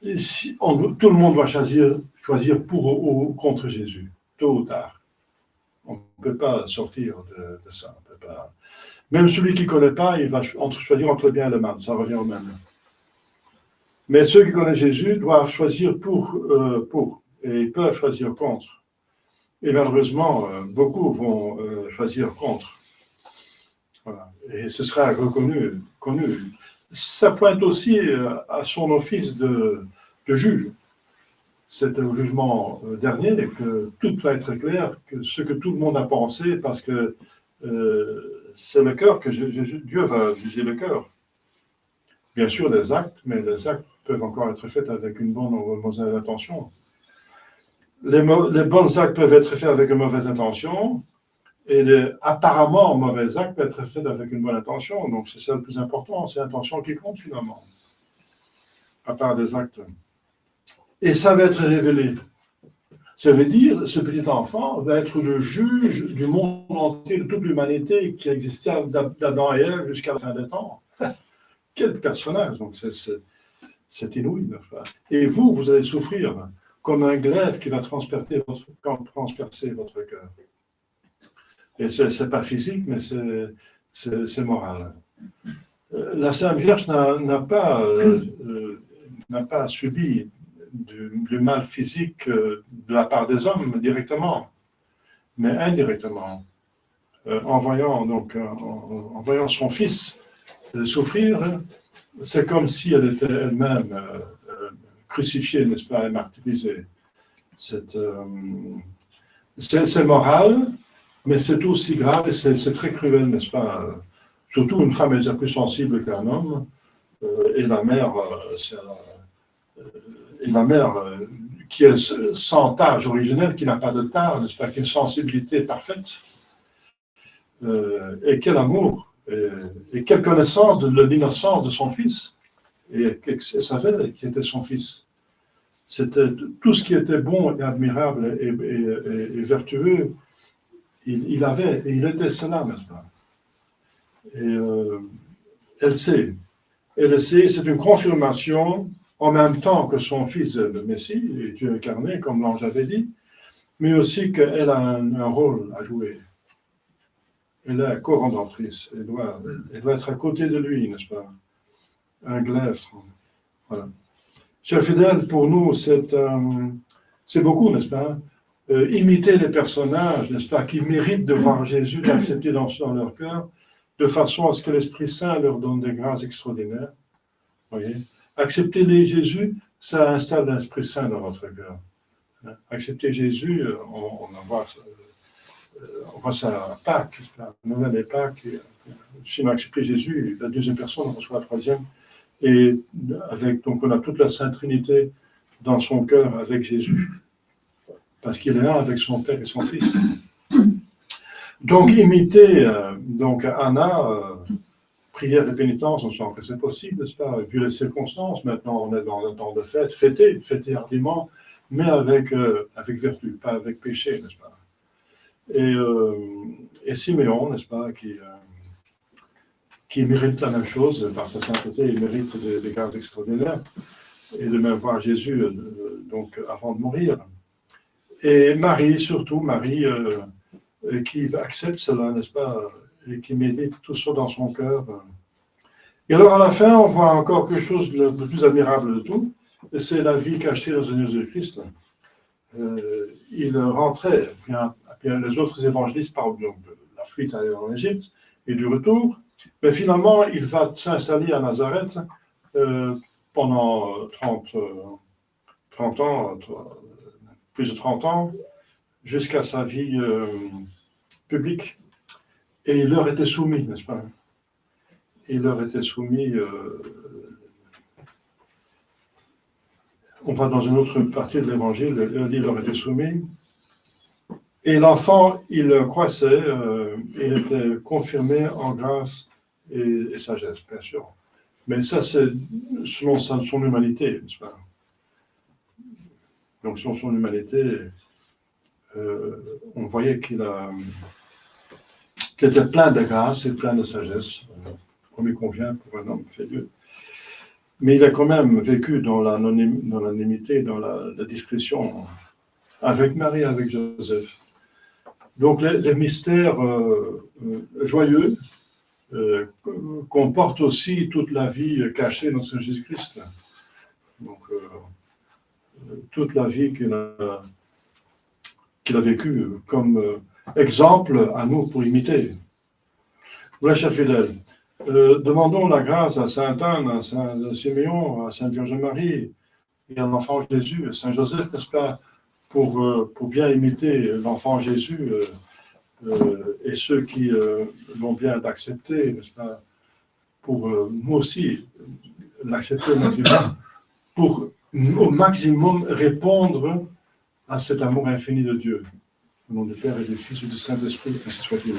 tout le monde va choisir pour ou contre Jésus, tôt ou tard. On ne peut pas sortir de ça. On peut pas. Même celui qui ne connaît pas, il va choisir entre le bien et le mal, ça revient au même. Mais ceux qui connaissent Jésus doivent choisir pour, et ils peuvent choisir contre. Et malheureusement, beaucoup vont choisir contre. Voilà. Et ce sera connu. Ça pointe aussi à son office de juge. C'est au jugement dernier que tout va être clair, que ce que tout le monde a pensé, parce que c'est le cœur que Dieu va juger le cœur. Bien sûr, les actes, mais les actes peuvent encore être faits avec une bonne ou mauvaise intention. Les bons actes peuvent être faits avec une mauvaise intention, et les apparemment mauvais actes peuvent être faits avec une bonne intention. Donc c'est ça le plus important, c'est l'intention qui compte finalement, à part des actes. Et ça va être révélé. Ça veut dire, ce petit enfant va être le juge du monde entier, de toute l'humanité qui existait d'Adam et Ève jusqu'à la fin des temps. Quel personnage! Donc c'est inouï. Et vous allez souffrir comme un glaive qui va transpercer votre cœur. Et ce n'est pas physique, mais c'est moral. La Sainte Vierge n'a pas subi du mal physique de la part des hommes directement, mais indirectement, en voyant son fils souffrir. C'est comme si elle était elle-même crucifiée, n'est-ce pas, et martyrisée. C'est moral, mais c'est aussi grave et c'est très cruel, n'est-ce pas? Surtout une femme est déjà plus sensible qu'un homme, et la mère, qui est sans tâche originelle, qui n'a pas de tâche, n'est-ce pas, qui a une sensibilité parfaite, et quel amour! Et quelle connaissance de l'innocence de son fils, et elle savait qui était son fils. C'était tout ce qui était bon et admirable et vertueux, il avait, et il était cela, n'est-ce pas? Et elle sait, c'est une confirmation en même temps que son fils est le Messie, et Dieu incarné, comme l'ange avait dit, mais aussi qu'elle a un rôle à jouer. Elle est co-rédemptrice. Elle doit être à côté de lui, n'est-ce pas? Un glaive. Voilà. Chers fidèles, pour nous, c'est beaucoup, n'est-ce pas? Imiter les personnages, n'est-ce pas, qui méritent de voir Jésus, d'accepter dans leur cœur, de façon à ce que l'Esprit Saint leur donne des grâces extraordinaires. Voyez? Accepter Jésus, ça installe l'Esprit Saint dans votre cœur. Accepter Jésus, on voit ça à Pâques, Noël et Pâques. Si on a accepté Jésus, la deuxième personne, on reçoit la troisième. Et donc on a toute la Sainte Trinité dans son cœur avec Jésus. Parce qu'il est là avec son Père et son Fils. Donc imiter donc Anna, prière et pénitence, on sent que c'est possible, n'est-ce pas? Vu les circonstances, maintenant on est dans le temps de fête, fêter hardiment, mais avec vertu, pas avec péché, n'est-ce pas? Et Siméon, n'est-ce pas, qui mérite la même chose par sa sainteté, il mérite des grâces extraordinaires, et de même voir Jésus donc avant de mourir. Et Marie, surtout Marie, qui accepte cela, n'est-ce pas, et qui médite tout ça dans son cœur. Et alors à la fin, on voit encore quelque chose de plus admirable de tout, et c'est la vie cachée dans le Seigneur Jésus-Christ. Il rentrait, bien les autres évangélistes parlent de la fuite en Égypte et du retour, mais finalement il va s'installer à Nazareth pendant 30 ans, plus de 30 ans, jusqu'à sa vie publique. Et il leur était soumis, n'est-ce pas? Il leur était soumis. On va dans une autre partie de l'Évangile, il leur était soumis. Et l'enfant, il croissait, il était confirmé en grâce et sagesse, bien sûr. Mais ça, c'est selon son humanité, n'est-ce pas? Donc, selon son humanité, on voyait qu'il était plein de grâce et plein de sagesse, comme il convient pour un homme fait Dieu. Mais il a quand même vécu dans l'anonymité, dans la discrétion, avec Marie, avec Joseph. Donc les mystères joyeux comportent aussi toute la vie cachée dans ce Jésus-Christ. Donc toute la vie qu'il a vécue comme exemple à nous pour imiter. Voilà, chers fidèles, demandons la grâce à Saint Anne, à Saint Siméon, à Sainte Vierge Marie et à l'enfant Jésus, à Saint Joseph, n'est-ce pas, pour bien imiter l'enfant Jésus et ceux qui l'ont bien accepté, n'est-ce pas, pour nous aussi l'accepter au maximum, pour au maximum répondre à cet amour infini de Dieu. Au nom du Père et du Fils et du Saint-Esprit, ainsi soit-il.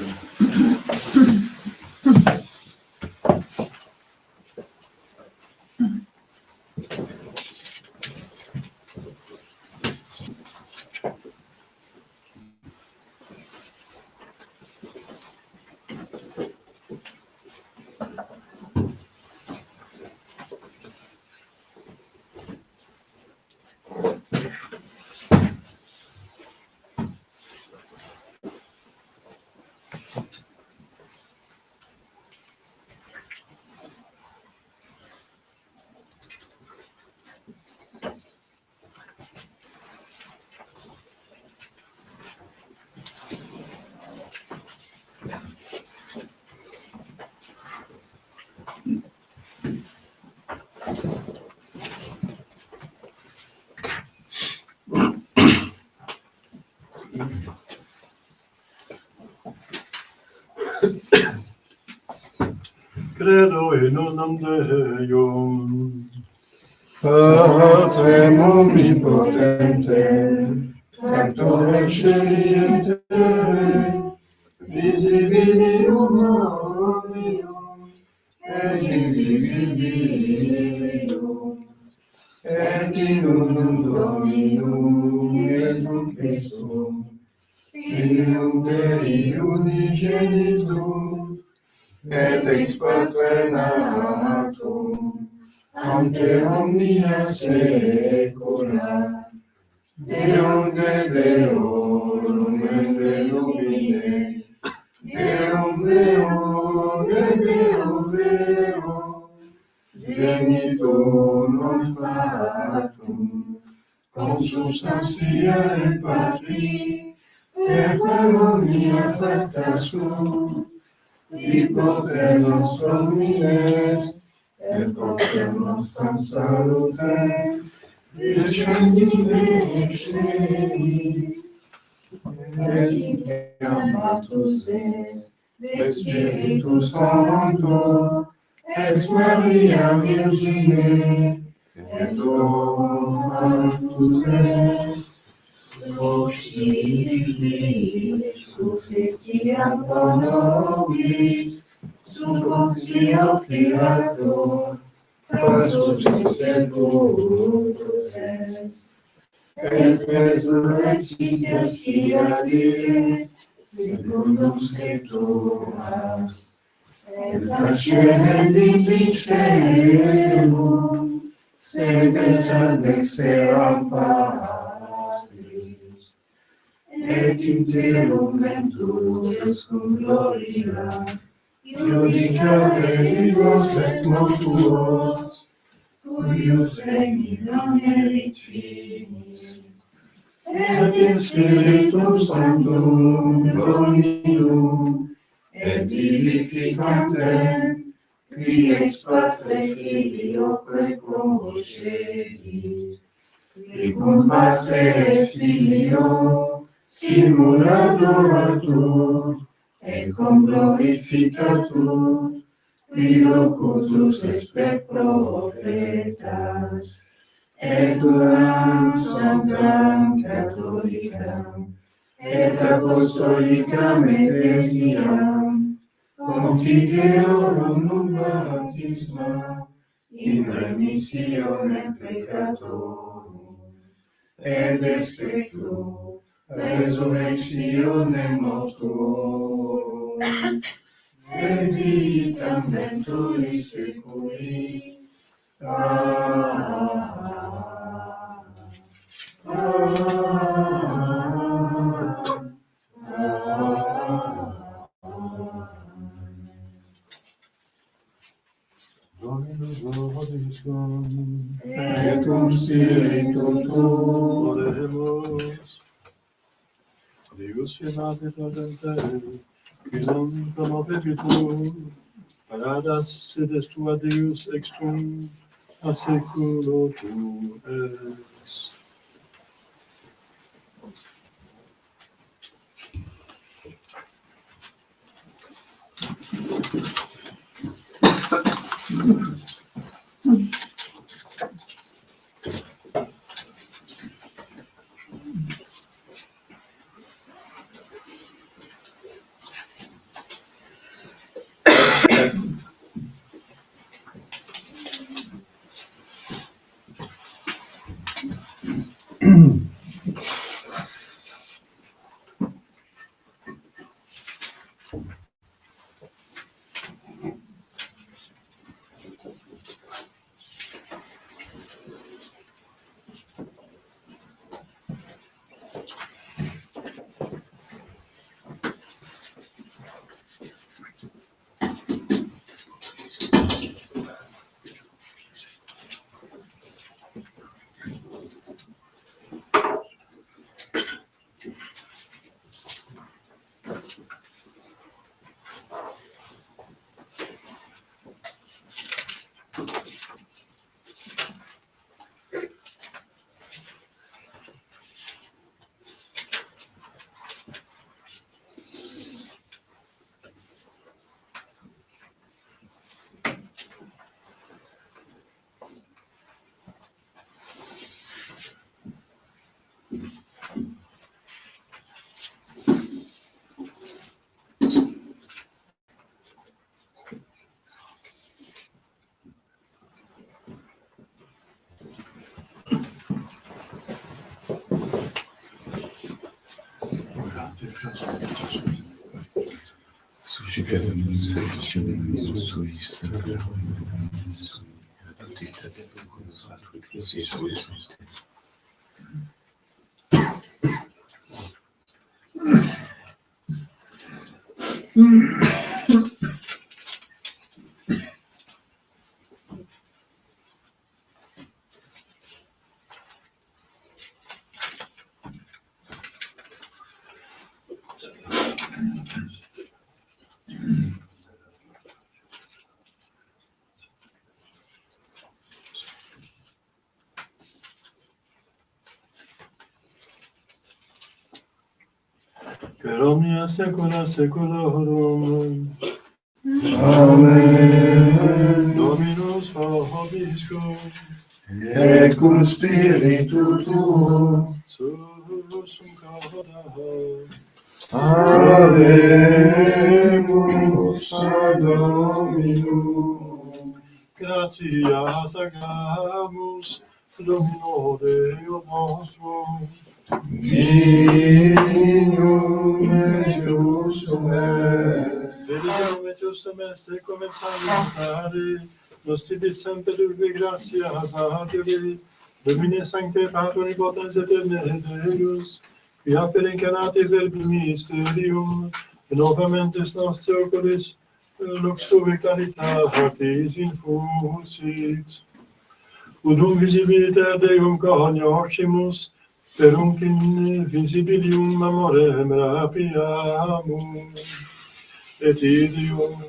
Credo in unum Deum, Patrem omnipotentem, factorem sceliente, visibilium omnium, et invisibilium, et in unum Dominum Iesum Christum, Filium Dei unigenitum, et ex Patre natum, ante omnia saecula, Deum de Deorum et de lumine, Deum veum et Deum veum, genitur non fatum, consubstantia in Patri, per quem omnia facta sum, Hypoter nostrum homines, et propter nostrum salutem, descendite ex celis, et incarnatus est, de Spiritus Sancto, ex Maria Virgine, et Dominus est, Voxi successiam pro nobis, sub Pontio Pilato, passus sepultus est, et resurrexit tertia die, secundum Scripturas, et cancellum, sebes ad exteram patris, et interum ventus cum gloria, judicare vivos et mortuos, cuius regni non erit finis, et in Spiritum Sanctum Dominum, et vivificantem, qui ex Patre Filioque procedit, qui cum Patre et Filio simul adoratur, et cum glorificatur, qui locutus est per profetas, et uam sanctam catholicam, et apostolicam ecclesiam, confiteorum nun baptisma, in remissionem peccatorum, et expectu resurrectionem mortuorum, et vitam venturi seculi. Dominus vobiscum, Et cum spiritu tuo, oremus. Deus fiat et potente, qui non promovebitur, paradas sed est tua Deus extum a seculo tu es. Suscipiamus sanctissimus suis, Per omnia saecula saeculorum. Amen. Dominus vobiscum. Et cum spiritu tuo. Sursum cauda. Habemus ad Dominum. Gratias agamus Domino Deo nostro. Dignum et justum est. Benedicamus et justum est, ecum et salutare, nos tibi semper urbi gratias adere, Domine sancte Patri omnipotens et eterne Deus, qui aper incarnate verbi mysterium, et novamentis nostri oculis lux tuae caritatis infusit. Udum visibiliter Deum cognoscimus, perum invisibilium amorem rapiamus. Et idium,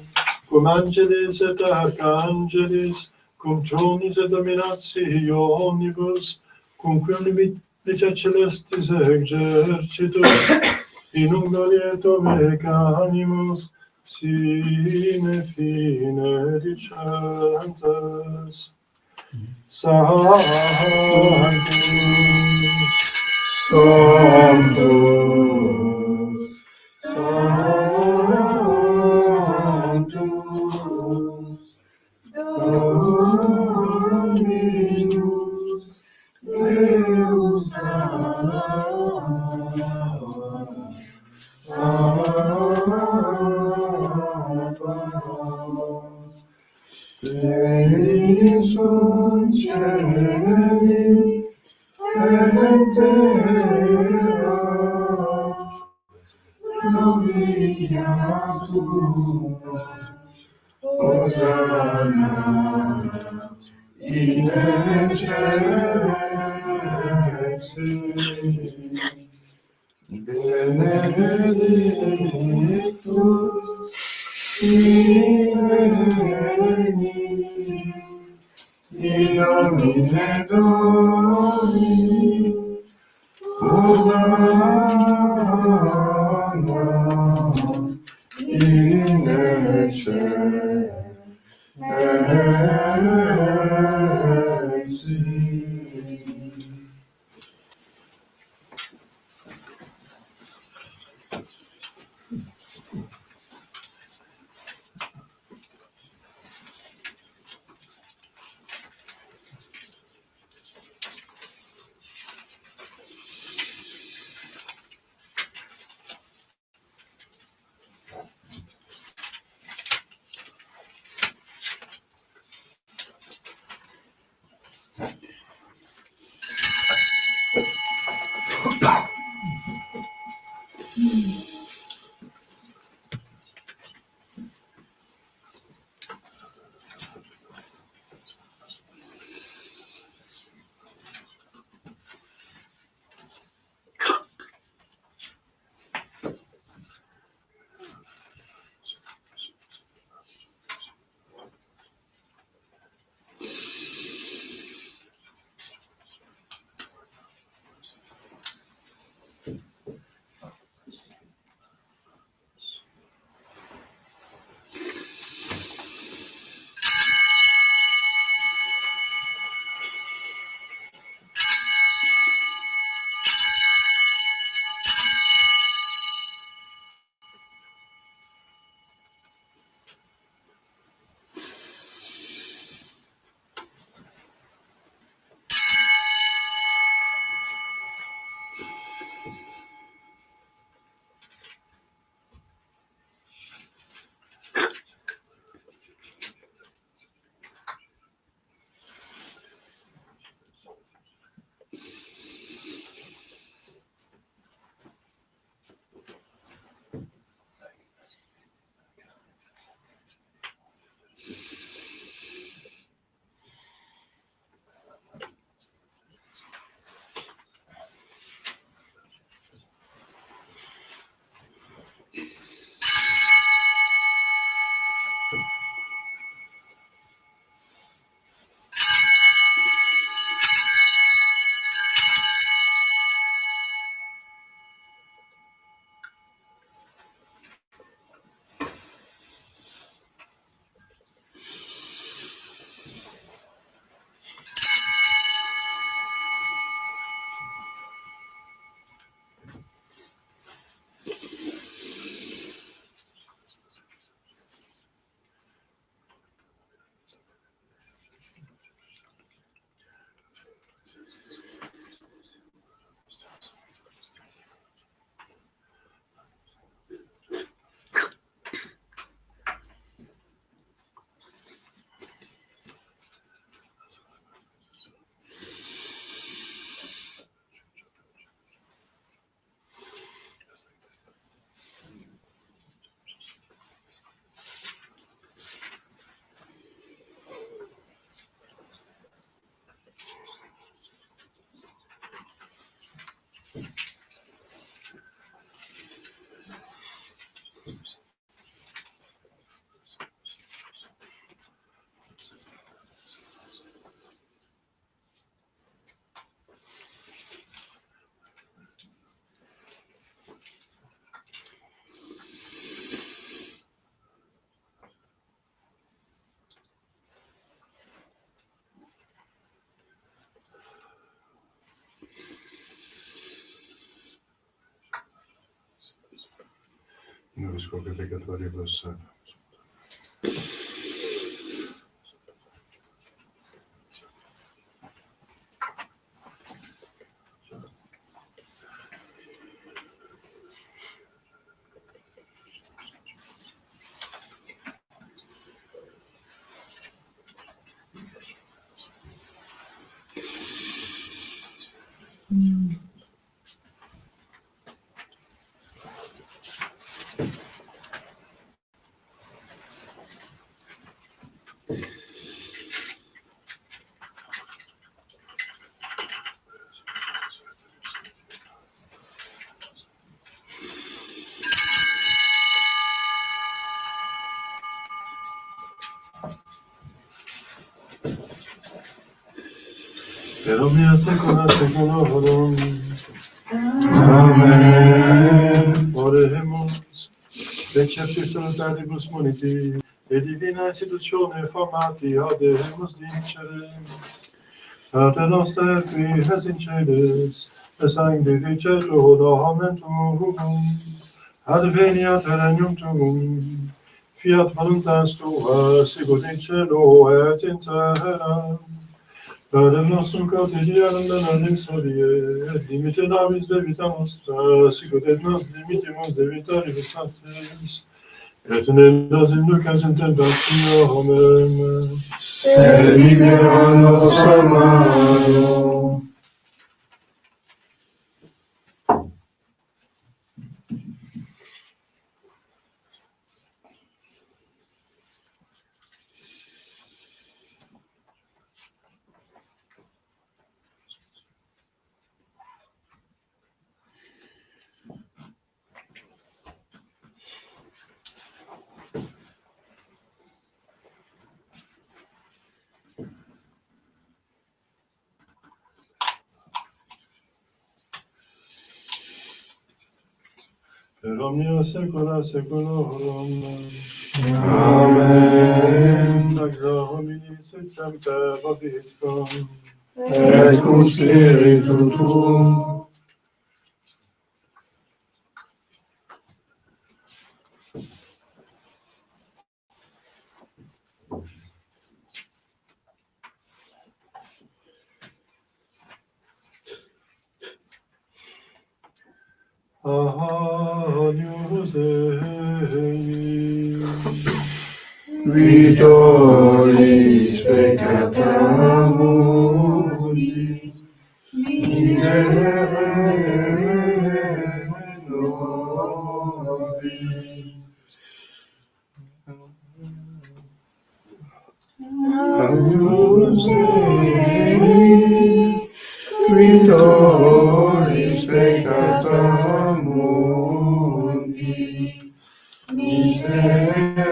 cum angelis et archangelis, cum tronis et dominationibus, cum quinumita celestis exercitus, in glorieto mecanimus, sine fine dicentes. Sanctus, Sanctus, Sanctus, Dominus, Deus Pleni sunt celi et terra, gloria tua, Hosanna in excelsis, benedictus in nomine Domini, Hosanna in excelsis. Nobisco che peccatoribus. Per omnia secula seculorum. Amen. Oremus, recepti salutaribus muniti, e divina istitutione formati audemus dicere. Pater noster, qui es in celis, sanctificetur nomen tuum, adveniat regnum tuum, fiat voluntas tua, sicut in cielo et in terra. Pater nostrum quotidianum da nobis hodie, et dimitte nobis debita nostra, sicut et nos dimittimus debitoribus nostris, et ne nos inducas in tentationem, Sed libera nos a malo. per omnia secula seculorum. Amen. Sancta hominis et semper vobiscum. Et cum spiritu tuum. Agnus Dei. Qui tollis peccata mundi, miserere nobis. Agnus Dei, qui tollis peccata mundi, miserere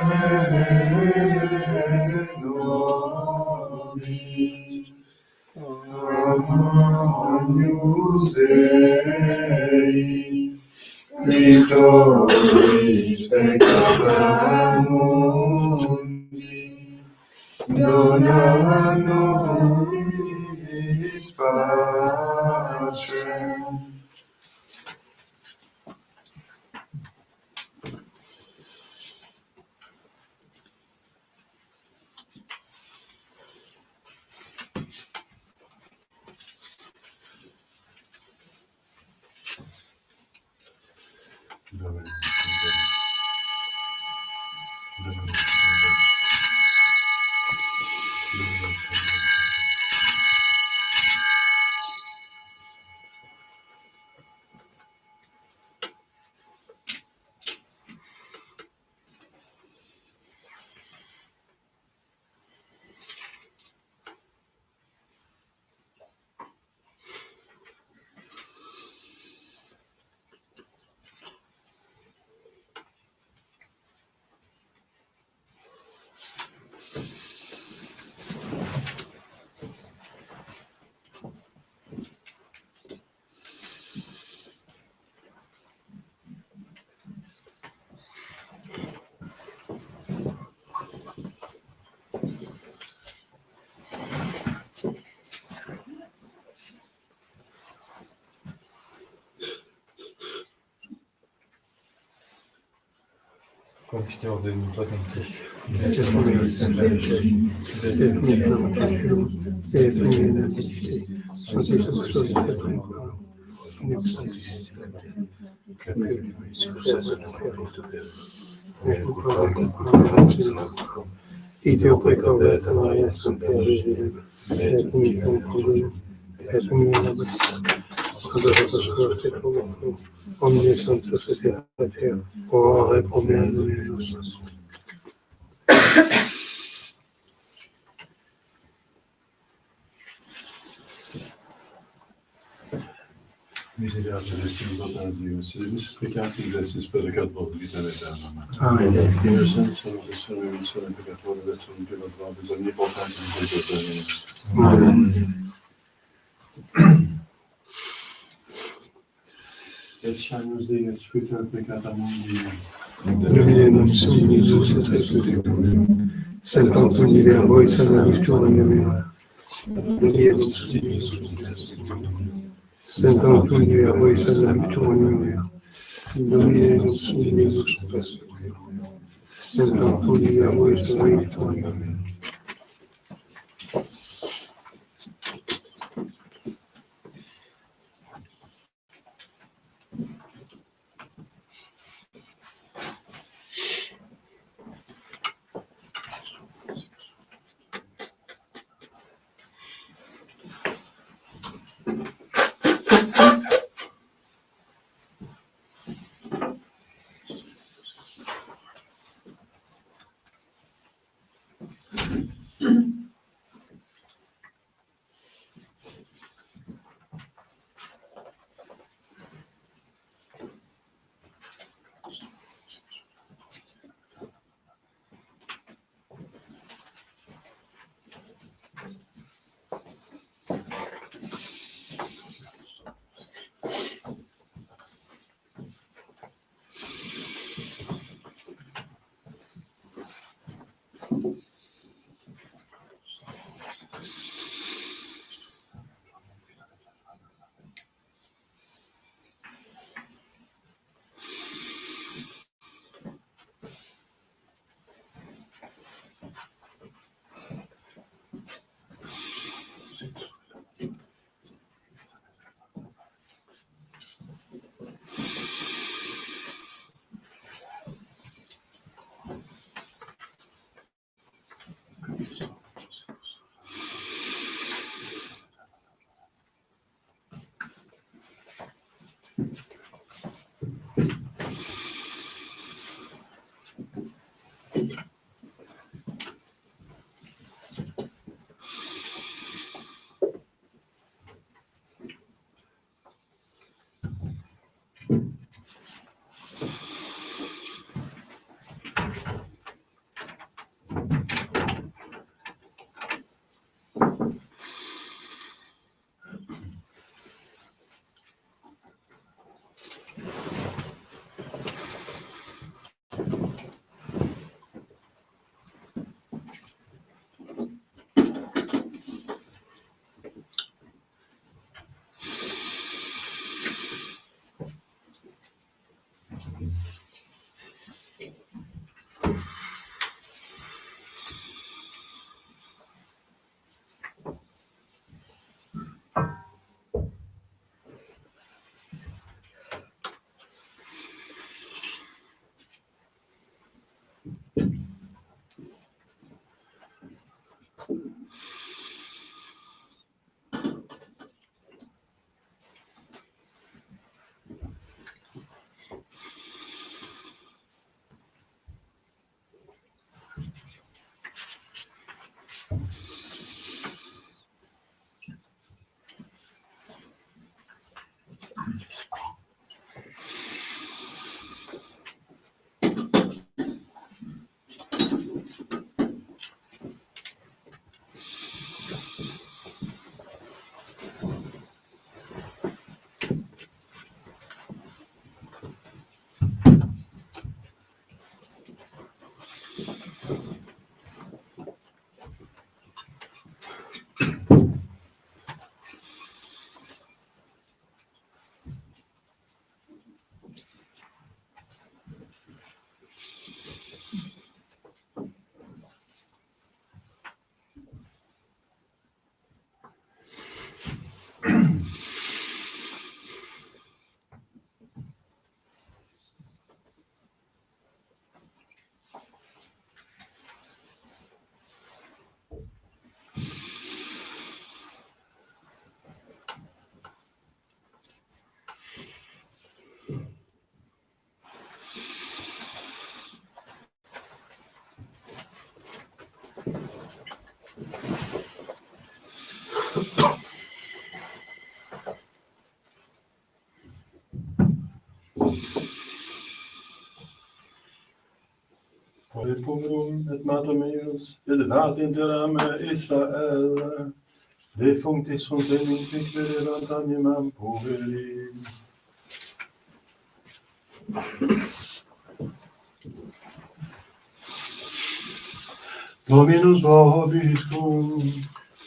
nobis. Agnus Dei, qui tollis peccata mundi, dona nobis pacem. Domine. Domine. Kontinuer den potentie. et omne sanctus et pater, ora pro mea Dominus. Misericorde Deus, Deus, Deus, misericorde exercis peccator vita eterna. Amen. Innocent Son of the Son, and Son of peccator, that Son of God, is omnipotent in His eternity. Amen. Et shamus Dei, et spiritus peccata mundi. Domine non sum Jesus et resurrectum. Sanctum Dei voi salvavitur mea. Domine non sum Jesus et resurrectum. Sanctum Dei voi salvavitur mea. Domine non sum Jesus et resurrectum. Sanctum Dei voi salvavitur mea. Repumum et mater meus, et lat interam Israel, defunctis sunt enim quidquid animam poveri. Dominus vobiscum,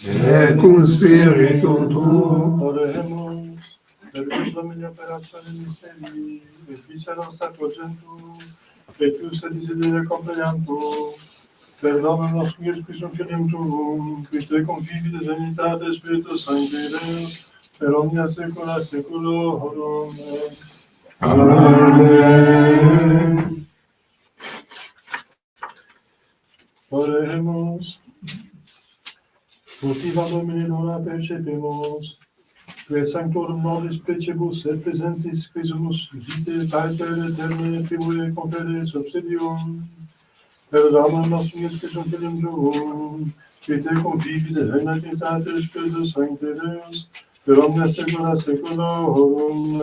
et cum spiritu tuo, oremus, per Domini operazione misteri, et visa nostra progentum, et plus desideria compliantur, per Domum nostrum Iesus Christum Filium tuum, qui te confivi de Trinitate Spiritus Sancti Deus, per omnia saecula saeculorum. Amen. Oremus, motiva Domini nona percepimus, que sanctorum nobis precebus et presentis Christus vitae Pater eterne tribune confere subsidium, per Domum nostrum Iesus Christum Filium tuum, qui te confivi de Trinitate Spiritus Sancti Deus, per omnia saecula saeculorum.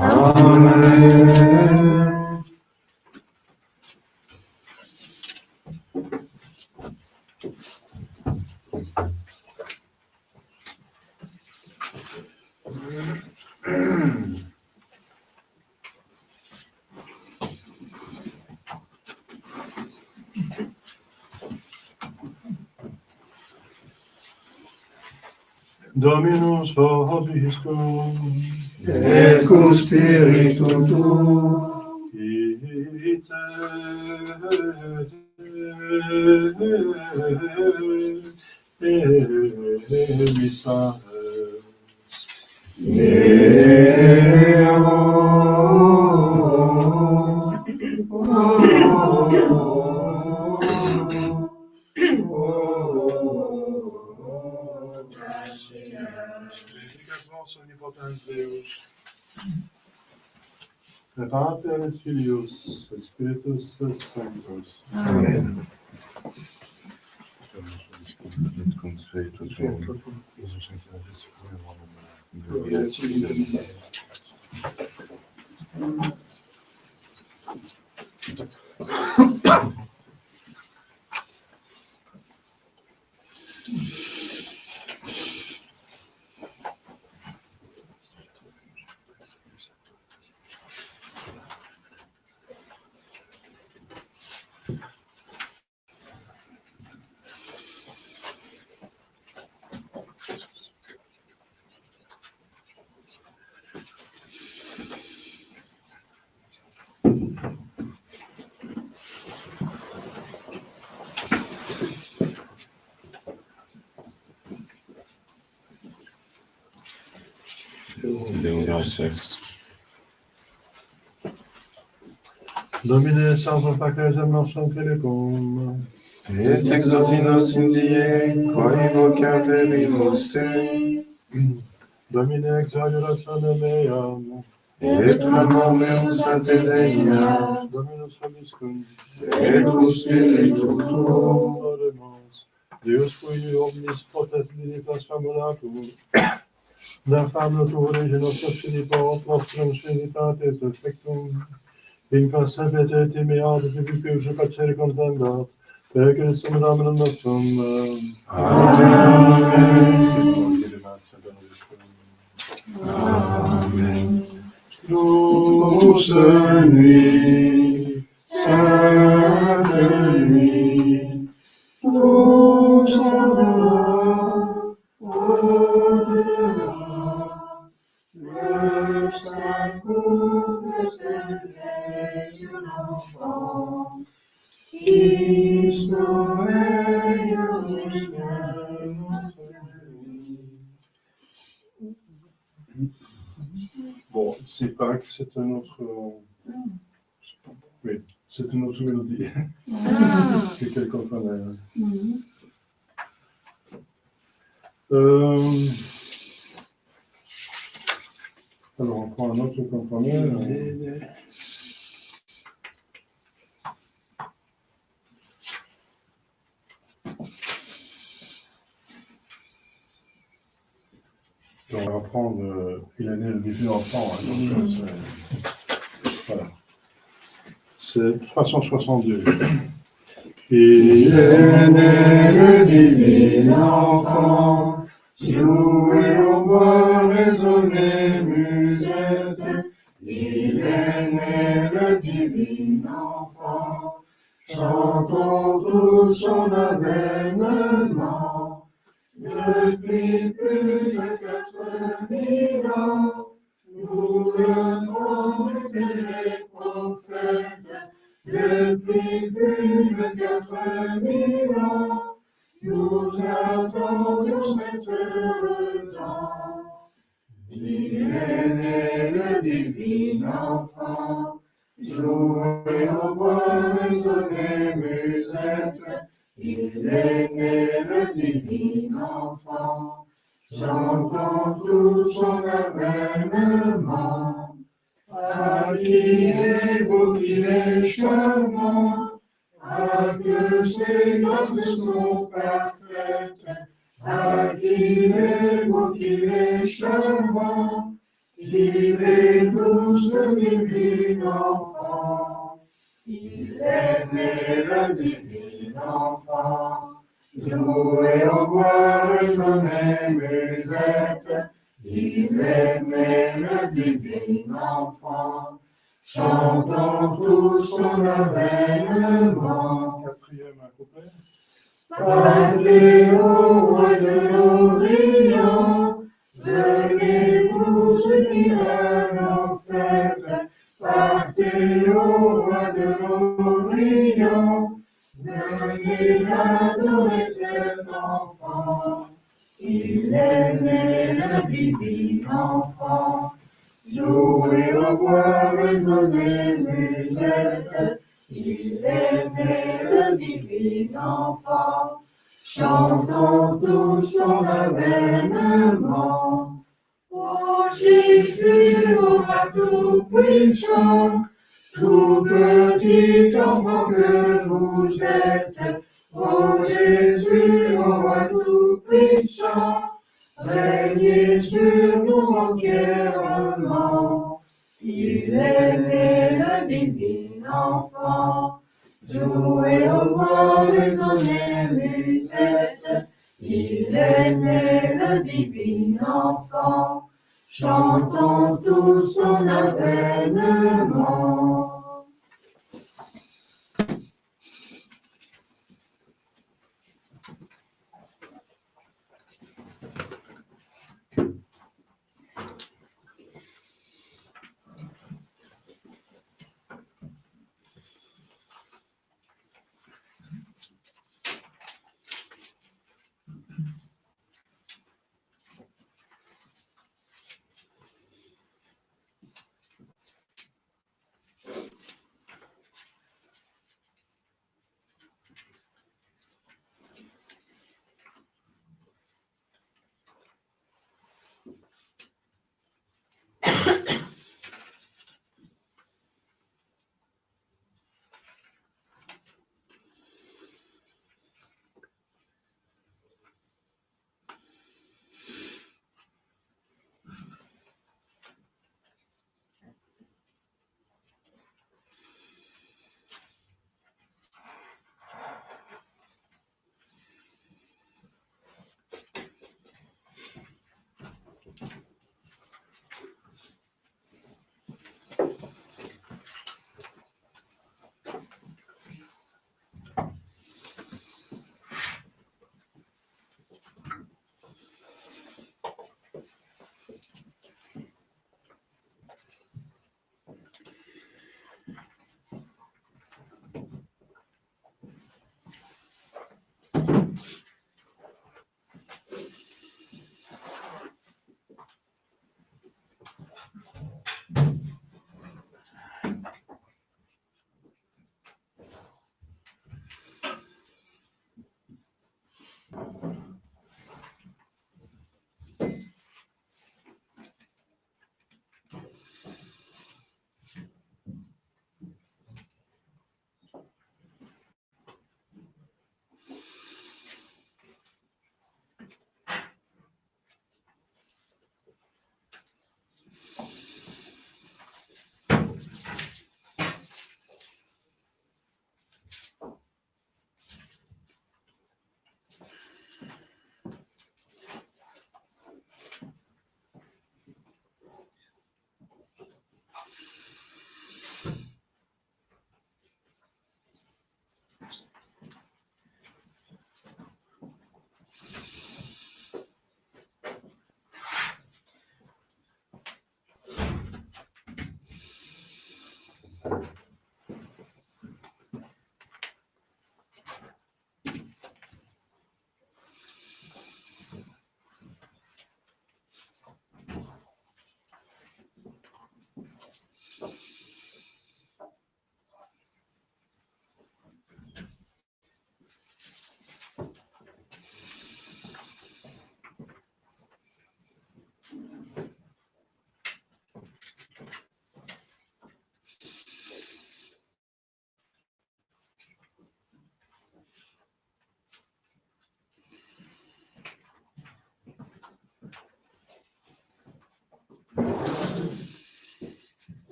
Amen. Dominus vobiscum, Et cum spiritu tuo, ite missa Efficace omnipotens Deus, et Pater et Filius et Spiritus Sanctus. Amen. Cum spiritu tuum, Iesus Christus, Deus ex. Domine salva pacem nostrum Philippum, Et exaudi nos in die, quae vocavemus te, Domine ex adoratione meam, et clamor meus a te Deia, Dominus vobiscum, et cum spiritu tuo, oremus, Deus cui omnis potens dignitas famulatur, da famo tuo rege nostro Philippo, nostrum Trinitatis et spectrum, in concepit et meade divicus facere contendat, per Christum Dominum nostrum. Amen. Amen. douce nuit, sainte nuit, tous endors, au-delà, le saint couple s'éveille sur l'enfant, qui sommeille au ciel notre nuit. Bon, c'est pas que c'est un autre. Oui, c'est une autre mélodie que quelqu'un connaît. Alors, on prend un autre qu'on connaît. On va prendre, il est né le 18 enfant, hein, donc voilà. C'est 362. Il est né le divin enfant, jouez au bois, résonnez musette. Il est né le divin enfant, chantons tout son avènement. Depuis plus de 4000 ans, nous le promettaient les prophètes. Depuis plus de 4000 ans, nous attendions cette heure temps. Il est né le divin enfant, jouez au bois, résonnez musette. Il est né le divin enfant, chantons tout son avènement. Ah, qu'il est beau, qu'il est charmant, ah, que ses grâces sont parfaites. Ah, qu'il est beau, qu'il est charmant, qu'il est doux, ce divin enfant. Il est né le divin enfant, jouez au bois, résonnez musette. Il est né le divin enfant, chantons tout son avènement. Quatrième couplet. Partez au roi de l'Orient, venez vous unir à nos fêtes. Partez au roi de l'Orient, venez adorer cet enfant. Il est né le divin enfant, jouez au bois, résonnez musette. Il est né le divin enfant, chantons tout son avènement. Ô Jésus, ô roi tout-puissant, tout petit enfant que vous êtes, ô Jésus, ô roi tout-puissant, régnez sur nous entièrement. Il est né le divin enfant, jouez au bois, résonnez musette. Il est né le divin enfant, chantons tout son avènement.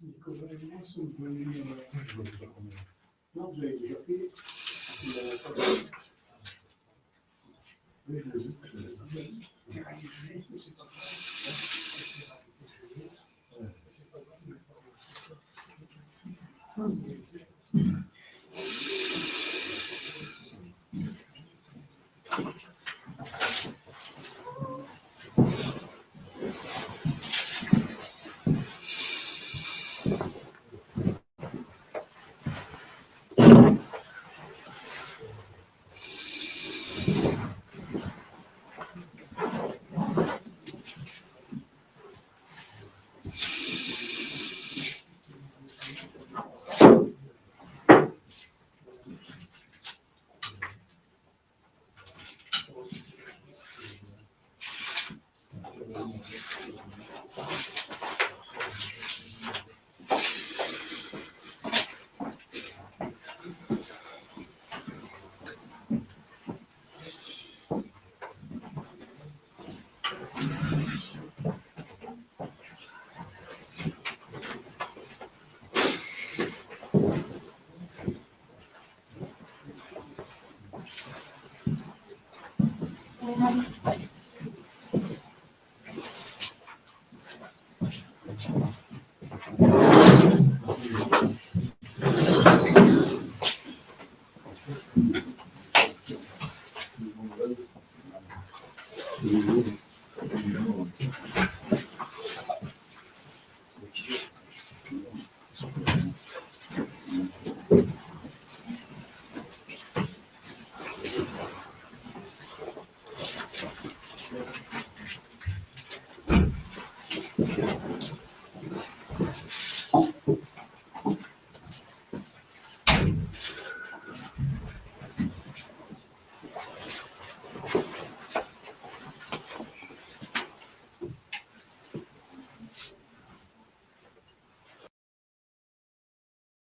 Non, vous avez déjà fait. Thank you.